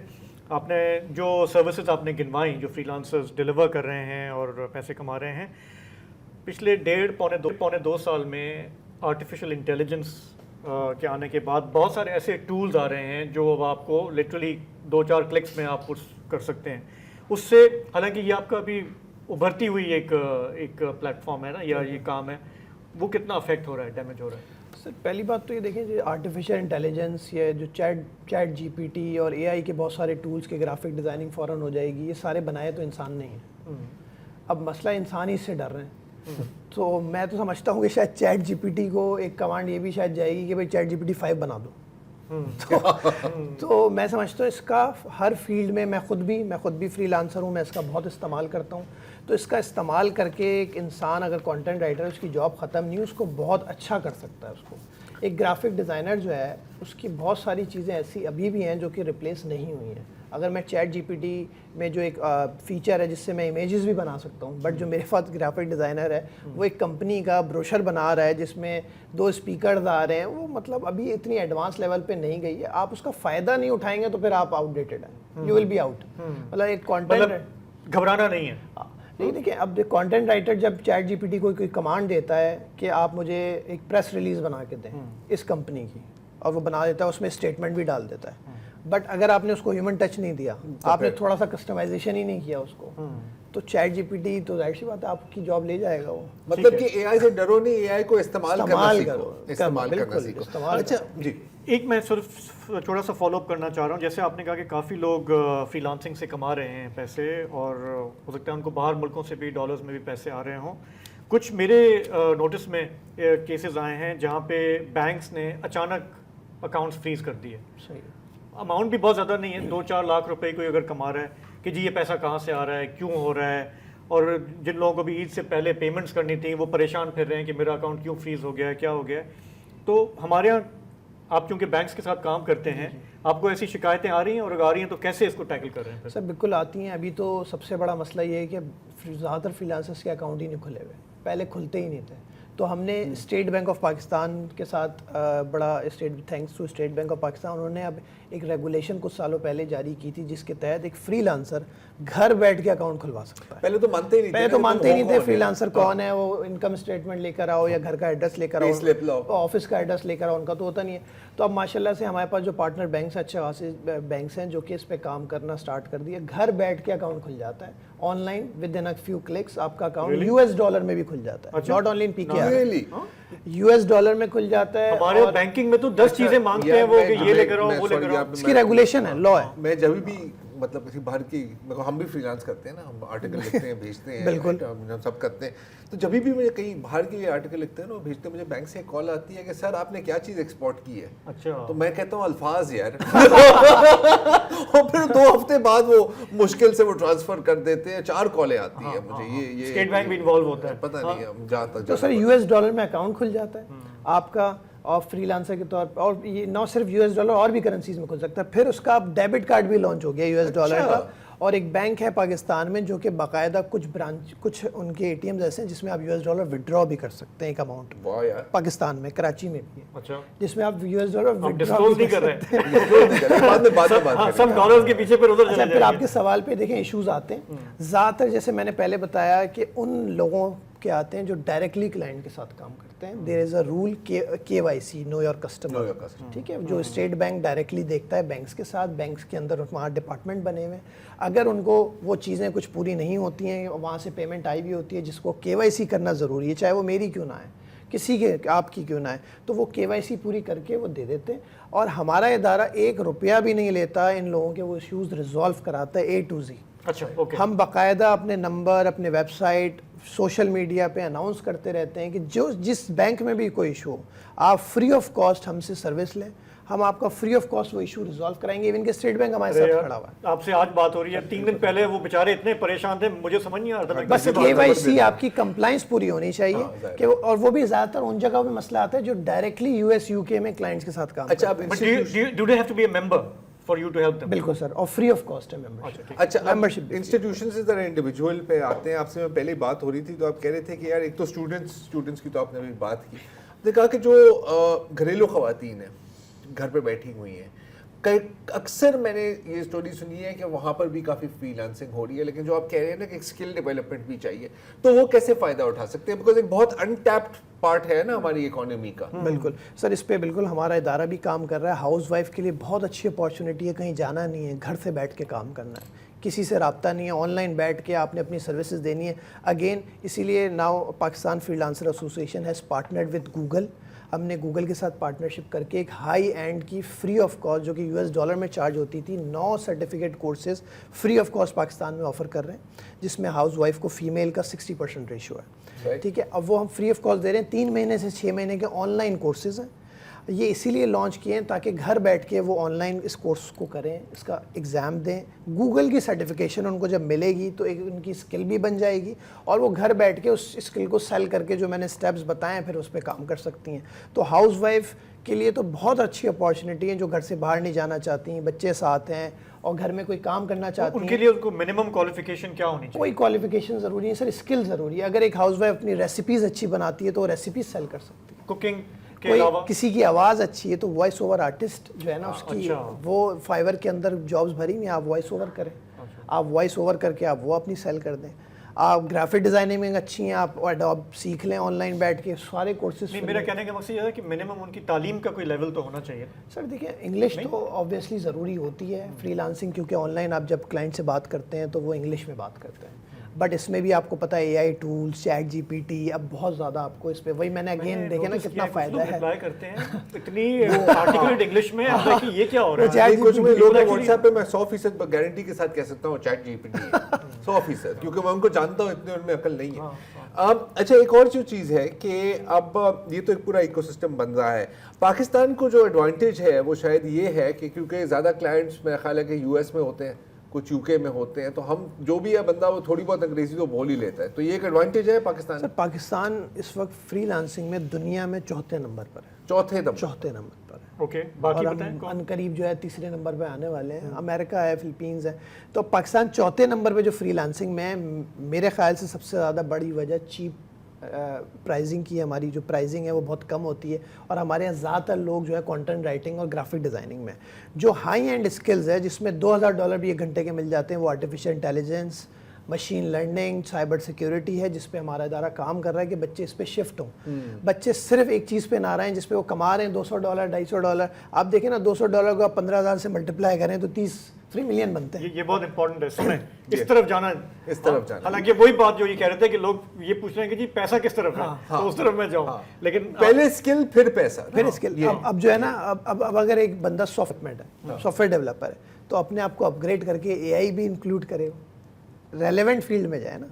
آپ نے جو سروسز آپ نے گنوائیں جو فری لانسرز ڈیلیور کر رہے ہیں اور پیسے کما رہے ہیں, پچھلے پونے دو سال میں آرٹیفیشل انٹیلیجنس کے آنے کے بعد بہت سارے ایسے ٹولز آ رہے ہیں جو اب آپ کو لٹرلی 2-4 کلکس میں آپ کر سکتے ہیں. اس سے, حالانکہ یہ آپ کا ابھی ابھرتی ہوئی ایک پلیٹ فارم ہے نا, یا یہ کام ہے, وہ کتنا افیکٹ ہو رہا ہے, ڈیمیج ہو رہا ہے؟ سر پہلی بات تو یہ دیکھیں جو آرٹیفیشیل انٹیلیجنس یا جو چیٹ جی پی ٹی اور اے آئی کے بہت سارے ٹولز کے گرافک ڈیزائننگ فوراً ہو جائے گی, یہ سارے بنائے تو انسان نہیں ہیں. اب مسئلہ انسان ہی اس سے ڈر رہے ہیں. تو میں تو سمجھتا ہوں کہ شاید چیٹ جی پی ٹی کو ایک کمانڈ یہ بھی شاید جائے گی کہ بھائی چیٹ جی پی ٹی 5 بنا دو. تو میں سمجھتا ہوں اس کا ہر فیلڈ میں, میں خود بھی فری لانسر ہوں, میں اس کا بہت استعمال کرتا ہوں. تو اس کا استعمال کر کے ایک انسان اگر کانٹینٹ رائٹر, اس کی جاب ختم نہیں, اس کو بہت اچھا کر سکتا ہے. اس کو ایک گرافک ڈیزائنر جو ہے اس کی بہت ساری چیزیں ایسی ابھی بھی ہیں جو کہ ریپلیس نہیں ہوئی ہیں. اگر میں چیٹ جی پی ٹی میں جو ایک فیچر ہے جس سے میں امیجز بھی بنا سکتا ہوں, بٹ جو میرے پاس گرافک ڈیزائنر ہے وہ ایک کمپنی کا بروشر بنا رہا ہے جس میں 2 اسپیکرز آ رہے ہیں, وہ مطلب ابھی اتنی ایڈوانس لیول پہ نہیں گئی ہے. آپ اس کا فائدہ نہیں اٹھائیں گے تو پھر آپ آؤٹ ڈیٹڈ ہیں, یو ول بی آؤٹ. مطلب ایک کانٹینٹ گھبرانا نہیں ہے. نہیں, دیکھیں اب کانٹینٹ رائٹر جب چیٹ جی پی ٹی کو کوئی کمانڈ دیتا ہے کہ آپ مجھے ایک پریس ریلیز بنا کے دیں اس کمپنی کی, اور وہ بنا دیتا ہے, اس میں اسٹیٹمنٹ بھی ڈال دیتا ہے, بٹ اگر آپ نے اس کو ہیومن ٹچ نہیں دیا, آپ نے تھوڑا سا کسٹمائزیشن ہی نہیں کیا اس کو, تو چیٹ جی پی ٹی تو ظاہر سی بات ہے آپ کی جاب لے جائے گا. وہ مطلب کہ اے آئی سے ڈرو نہیں, اے آئی کو استعمال کرنا سیکھو. اچھا جی, ایک میں صرف تھوڑا سا فالو اپ کرنا چاہ رہا ہوں. جیسے آپ نے کہا کہ کافی لوگ فری لانسنگ سے کما رہے ہیں پیسے, اور ہو سکتا ہے ان کو باہر ملکوں سے بھی ڈالرز میں بھی پیسے آ رہے ہوں. کچھ میرے نوٹس میں کیسز آئے ہیں جہاں پہ بینکس نے اچانک اکاؤنٹس فریز کر دیے. اماؤنٹ بھی بہت زیادہ نہیں ہے, 2-4 لاکھ روپے کوئی اگر کما رہا ہے کہ جی یہ پیسہ کہاں سے آ رہا ہے, کیوں ہو رہا ہے, اور جن لوگوں کو بھی عید سے پہلے پیمنٹس کرنی تھیں وہ پریشان پھر رہے ہیں کہ میرا اکاؤنٹ کیوں فریز ہو گیا ہے, کیا ہو گیا ہے. تو ہمارے یہاں آپ چونکہ بینکس کے ساتھ کام کرتے ہیں, آپ کو ایسی شکایتیں آ رہی ہیں, اور اگر آ رہی ہیں تو کیسے اس کو ٹیکل کر رہے ہیں؟ سر بالکل آتی ہیں. ابھی تو سب سے بڑا مسئلہ یہ ہے کہ زیادہ تر فری لانسرس کے اکاؤنٹ ہی نہیں کھلے ہوئے, پہلے کھلتے ہی نہیں تھے. تو ہم نے اسٹیٹ بینک آف پاکستان کے ساتھ بڑا thanks to State Bank of Pakistan, انہوں نے اب ایک ریگولیشن کچھ سالوں پہلے جاری کی تھی جس کے تحت ایک فری لانسر گھر بیٹھ کے اکاؤنٹ کھلوا سکتا ہے. پہلے تو مانتے ہی نہیں تھے فری لانسر کون ہے, وہ انکم اسٹیٹمنٹ لے کر آؤ یا گھر کا ایڈریس لے کر آؤ, آفس کا ایڈریس لے کر آؤ, ان کا تو ہوتا نہیں ہے. تو اب ماشاءاللہ سے ہمارے پاس جو پارٹنر بینکس اچھے خاصے بینکس ہیں جو کہ اس پہ کام کرنا سٹارٹ کر دیا. گھر بیٹھ کے اکاؤنٹ کھل جاتا ہے on line, with in few clicks آپ کا اکاؤنٹ US$ میں بھی کھل جاتا ہے, not only in PKR, US$ میں کھل جاتا ہے. ہمارے بینکنگ میں تو 10 چیزیں مانگتے ہیں وہ, کہ یہ لے کر آؤ وہ لے کر آؤ. اس کی ریگولیشن ہے, لا ہے. میں جب بھی مطلب کسی باہر کی, ہم بھی فری لانس کرتے ہیں نا, ہم آرٹیکل لکھتے ہیں بھیجتے ہیں, بالکل ہم سب کرتے ہیں. تو جب بھی مجھے کہیں باہر کے آرٹیکل لکھتے ہیں نا, وہ بھیجتے ہیں, مجھے بینک سے کال آتی ہے کہ سر آپ نے کیا چیز ایکسپورٹ کی ہے. اچھا, تو میں کہتا ہوں الفاظ یار, اور پھر 2 ہفتے بعد وہ مشکل سے وہ ٹرانسفر کر دیتے ہیں. 4 کالیں آتی ہیں مجھے, یہ اسٹیٹ بینک بھی انوالو ہوتا ہے, پتہ نہیں جہاں تک. تو سر US$ میں اکاؤنٹ کھل جاتا ہے آپ کا, اور فری لانسر کے طور پر, اور یہ نہ صرف US$ اور بھی کرنسیز میں کھل سکتا ہے. پھر اس کا اب ڈیبٹ کارڈ بھی لانچ ہو گیا US$ کا, اور ایک بینک ہے پاکستان میں جو کہ باقاعدہ کچھ ان کے ATMs ایسے ہیں جس میں آپ US$ ودرا بھی کر سکتے ہیں ایک اماؤنٹ پاکستان میں, کراچی میں بھی ہے, جس میں آپ US$ ودرا نہیں کر رہے ہیں. سب ڈالرز کے پیچھے پھر آپ کے سوال پہ دیکھیں ایشوز آتے ہیں زیادہ تر, جیسے میں نے پہلے بتایا کہ ان لوگوں کے آتے ہیں جو ڈائریکٹلی کلائنٹ کے ساتھ کام کرتے ہیں. There is a rule KYC, know your customer, ٹھیک ہے, جو اسٹیٹ بینک ڈائریکٹلی دیکھتا ہے بینکس کے ساتھ, بینکس کے اندر وہاں ڈپارٹمنٹ بنے ہوئے ہیں. اگر ان کو وہ چیزیں کچھ پوری نہیں ہوتی ہیں, وہاں سے پیمنٹ آئی بھی ہوتی ہے جس کو KYC کرنا ضروری ہے, چاہے وہ میری کیوں نہ ہے, کسی کے آپ کی کیوں نہ ہے, تو وہ KYC پوری کر کے وہ دے دیتے ہیں. اور ہمارا ادارہ 1 روپیہ بھی نہیں لیتا ان لوگوں کے, وہ ایشوز ریزالو کراتا ہے A to Z. اچھا, ہم باقاعدہ اپنے نمبر, اپنے ویب سائٹ, سوشل میڈیا پہ اناؤنس کرتے رہتے ہیں کہ جس بینک میں بھی کوئی ایشو ہو, آپ فری آف کاسٹ ہم سے سروس لیں, ہم آپ کا فری آف کاسٹ وہ ایشو ریزالو کرائیں گے. ایون کہ اسٹیٹ بینک ہمارے ساتھ کھڑا ہوا ہے. آپ سے آج بات ہو رہی ہے, 3 دن پہلے وہ بیچارے اتنے پریشان تھے, مجھے سمجھ نہیں آ رہا تھا. بس KYC آپ کی کمپلائنس پوری ہونی چاہیے کہ, اور وہ بھی زیادہ تر ان جگہوں پہ مسئلہ آتا ہے جو ڈائریکٹلی US UK میں کلائنٹس کے ساتھ کام کرتے ہیں. Do they have to be a member for you to help them. बिल्कुल सर, और फ्री ऑफ कॉस्ट है मेंबरशिप। अच्छा, मेंबरशिप इंस्टीट्यूशन से ज़रा इंडिविजुअल पे आते हैं। आपसे मैं पहले बात हो रही थी तो आप कह रहे थे कि यार एक तो स्टूडेंट्स की तो आपने अभी बात की, आपने कहा कि जो घरेलू ख़वातीन हैं घर पे बैठी हुई हैं, अक्सर मैंने ये स्टोरी सुनी है कि वहाँ पर भी काफ़ी फ्रीलांसिंग हो रही है, लेकिन जो आप कह रहे हैं ना कि एक स्किल डेवलपमेंट भी चाहिए, तो वो कैसे फ़ायदा उठा सकते हैं? बिकॉज एक बहुत अनटैप्ड पार्ट है ना हमारी इकोनॉमी का। बिल्कुल सर, इस पे बिल्कुल हमारा इदारा भी काम कर रहा है। हाउस वाइफ के लिए बहुत अच्छी अपॉर्चुनिटी है, कहीं जाना नहीं है, घर से बैठ के काम करना है, किसी से रब्ता नहीं है, ऑनलाइन बैठ के आपने अपनी सर्विसेज देनी है। अगेन इसीलिए now Pakistan freelancer association has partnered with Google. हमने गूगल के साथ पार्टनरशिप करके एक हाई एंड की फ्री ऑफ कॉस्ट, जो कि $US में चार्ज होती थी, 9 certificate courses free of cost Pakistan में ऑफर कर रहे हैं, जिसमें हाउस वाइफ को फीमेल का 60% रेशियो है। ठीक है, अब वो हम फ्री ऑफ कॉस्ट दे रहे हैं। 3 महीने से 6 महीने के ऑनलाइन कोर्सेज हैं। ये इसीलिए लॉन्च किए हैं ताकि घर बैठ के वो ऑनलाइन इस कोर्स को करें, इसका एग्ज़ाम दें, गूगल की सर्टिफिकेशन उनको जब मिलेगी तो एक उनकी स्किल भी बन जाएगी, और वो घर बैठ के उस स्किल को सेल करके जो मैंने स्टेप्स बताए हैं फिर उस पर काम कर सकती हैं। तो हाउस वाइफ के लिए तो बहुत अच्छी अपॉर्चुनिटी है, जो घर से बाहर नहीं जाना चाहती हैं, बच्चे साथ हैं और घर में कोई काम करना चाहती हैं। उनके लिए उनको मिनिमम क्वालिफिकेशन क्या होनी चाहिए? कोई क्वालिफिकेशन ज़रूरी है सर, स्किल ज़रूरी है। अगर एक हाउस वाइफ अपनी रेसिपीज़ अच्छी बनाती है तो वो रेसिपीज़ सेल कर सकती है। कुकिंग कोई किसी की आवाज़ अच्छी है तो वॉइस ओवर आर्टिस्ट जो है ना उसकी वो फाइवर के अंदर जॉब्स भरी हुई हैं, आप वॉइस ओवर करें, आप वॉइस ओवर करके आप वो अपनी सेल कर दें। आप ग्राफिक डिज़ाइनिंग में अच्छी हैं, आप एडोब सीख लें ऑनलाइन बैठ के, सारे कोर्सेज। मेरा कहने का मकसद ये है कि मिनिमम उनकी तालीम का कोई लेवल तो होना चाहिए। सर देखिए, इंग्लिश तो ऑब्वियसली ज़रूरी होती है फ्रीलांसिंग, क्योंकि ऑनलाइन आप जब क्लाइंट से बात करते हैं तो वो इंग्लिश में बात करते हैं। बट इसमें भी आपको पता है AI टूल्स, चैट GPT, अब बहुत ज़्यादा आपको इस पे, वही मैंने अगेन देखे ना कितना फ़ायदा है। अप्लाई करते हैं इतनी आर्टिकुलेट इंग्लिश में, अब देखिए ये क्या हो रहा है। कुछ में लोग व्हाट्सएप पे मैं 100% गारंटी के साथ कह सकता हूँ चैट GPT 100%, क्योंकि मैं उनको जानता हूँ, इतने उनमें अकल नहीं है। अच्छा, एक और जो चीज़ है कि अब ये तो एक पूरा इकोसिस्टम बन रहा है। पाकिस्तान को जो एडवांटेज है वो शायद ये है कि क्योंकि ज़्यादा क्लाइंट्स मेरा ख्याल है कि US में होते हैं, कुछ UK में होते हैं, तो हम जो भी है बंदा वो थोड़ी बहुत अंग्रेजी तो बोल ही लेता है, तो ये एक एडवांटेज है पाकिस्तान। सर पाकिस्तान इस वक्त फ्रीलांसिंग में दुनिया में 4थे नंबर पर है। चौथे नंबर पर है। ओके, बाकी और हम अनकरीब जो है 3रे नंबर पे आने वाले हैं। अमेरिका है, फिलीपींस है, तो पाकिस्तान 4थे नंबर पे जो फ्रीलांसिंग में है। मेरे ख्याल से सबसे ज़्यादा बड़ी वजह चीप प्राइसिंग की, हमारी जो प्राइसिंग है वो बहुत कम होती है, और हमारे यहाँ ज़्यादातर लोग जो है कंटेंट राइटिंग और ग्राफिक डिज़ाइनिंग में जो हाई एंड स्किल्स है, जिसमें $2000 भी 1 घंटे के मिल जाते हैं, वो artificial intelligence, machine learning, cyber security है, जिस पे हमारा इदारा काम कर रहा है कि बच्चे इस पे शिफ्ट हों। बच्चे सिर्फ एक चीज़ पे ना रहे हैं जिस पे वो कमा रहे हैं $200, $250। आप देखें ना, $200 को आप 15,000 से मल्टीप्लाई करें तो 3 मिलियन बनते हैं। ये बहुत इंपॉर्टेंट है, सुने इस तरफ जाना। हालांकि वही बात जो ये कह रहे थे कि लोग ये पूछ रहे हैं कि जी पैसा किस तरफ है, तो उस तरफ मैं जाऊँ, लेकिन पहले स्किल फिर पैसा, फिर स्किल। अब जो है ना, अब अगर एक बंदा सॉफ्टवेयर डेवलपर है तो अपने आप को अपग्रेड करके AI भी इंक्लूड करे, रेलेवेंट फील्ड में जाए ना।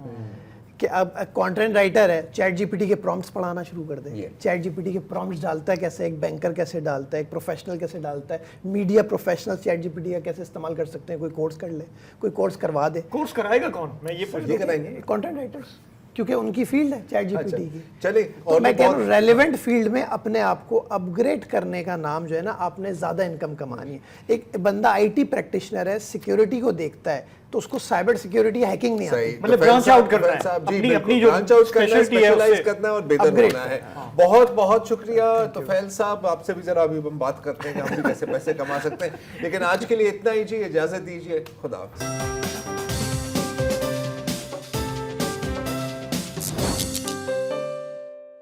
कि अब कंटेंट राइटर है, चैट GPT के प्रॉम्प्ट्स पढ़ाना शुरू कर दें। चैट GPT के प्रॉम्प्ट्स डालता है कैसे, एक बैंकर कैसे डालता है, एक प्रोफेशनल कैसे डालता है, मीडिया प्रोफेशनल चैट GPT का कैसे इस्तेमाल कर सकते हैं। कोई कोर्स कर ले, कोई कोर्स करवा दे। कोर्स कराएगा कौन? मैं ये पूछ रहा हूं। कंटेंट राइटर्स, क्योंकि उनकी फील्ड है चैट GPT की। चले, तो मैं कह रहा हूँ रेलेवेंट फील्ड में अपने आप को अपग्रेड करने का नाम जो है ना, आपने ज़्यादा इनकम कमानी है। एक बंदा IT प्रैक्टिशनर है, सिक्योरिटी को देखता है, तो उसको साइबर सिक्योरिटी हैकिंग नहीं आती, मतलब ब्रांच आउट करना है, अपनी जो स्पेशलाइज करना है और बेहतर होना है। बहुत बहुत शुक्रिया तुफैल साहब, आपसे भी जरा अभी हम बात करते हैं कि हम भी कैसे पैसे कमा सकते हैं, लेकिन आज के लिए इतना ही, इजाजत दीजिए, खुदा हाफिज़।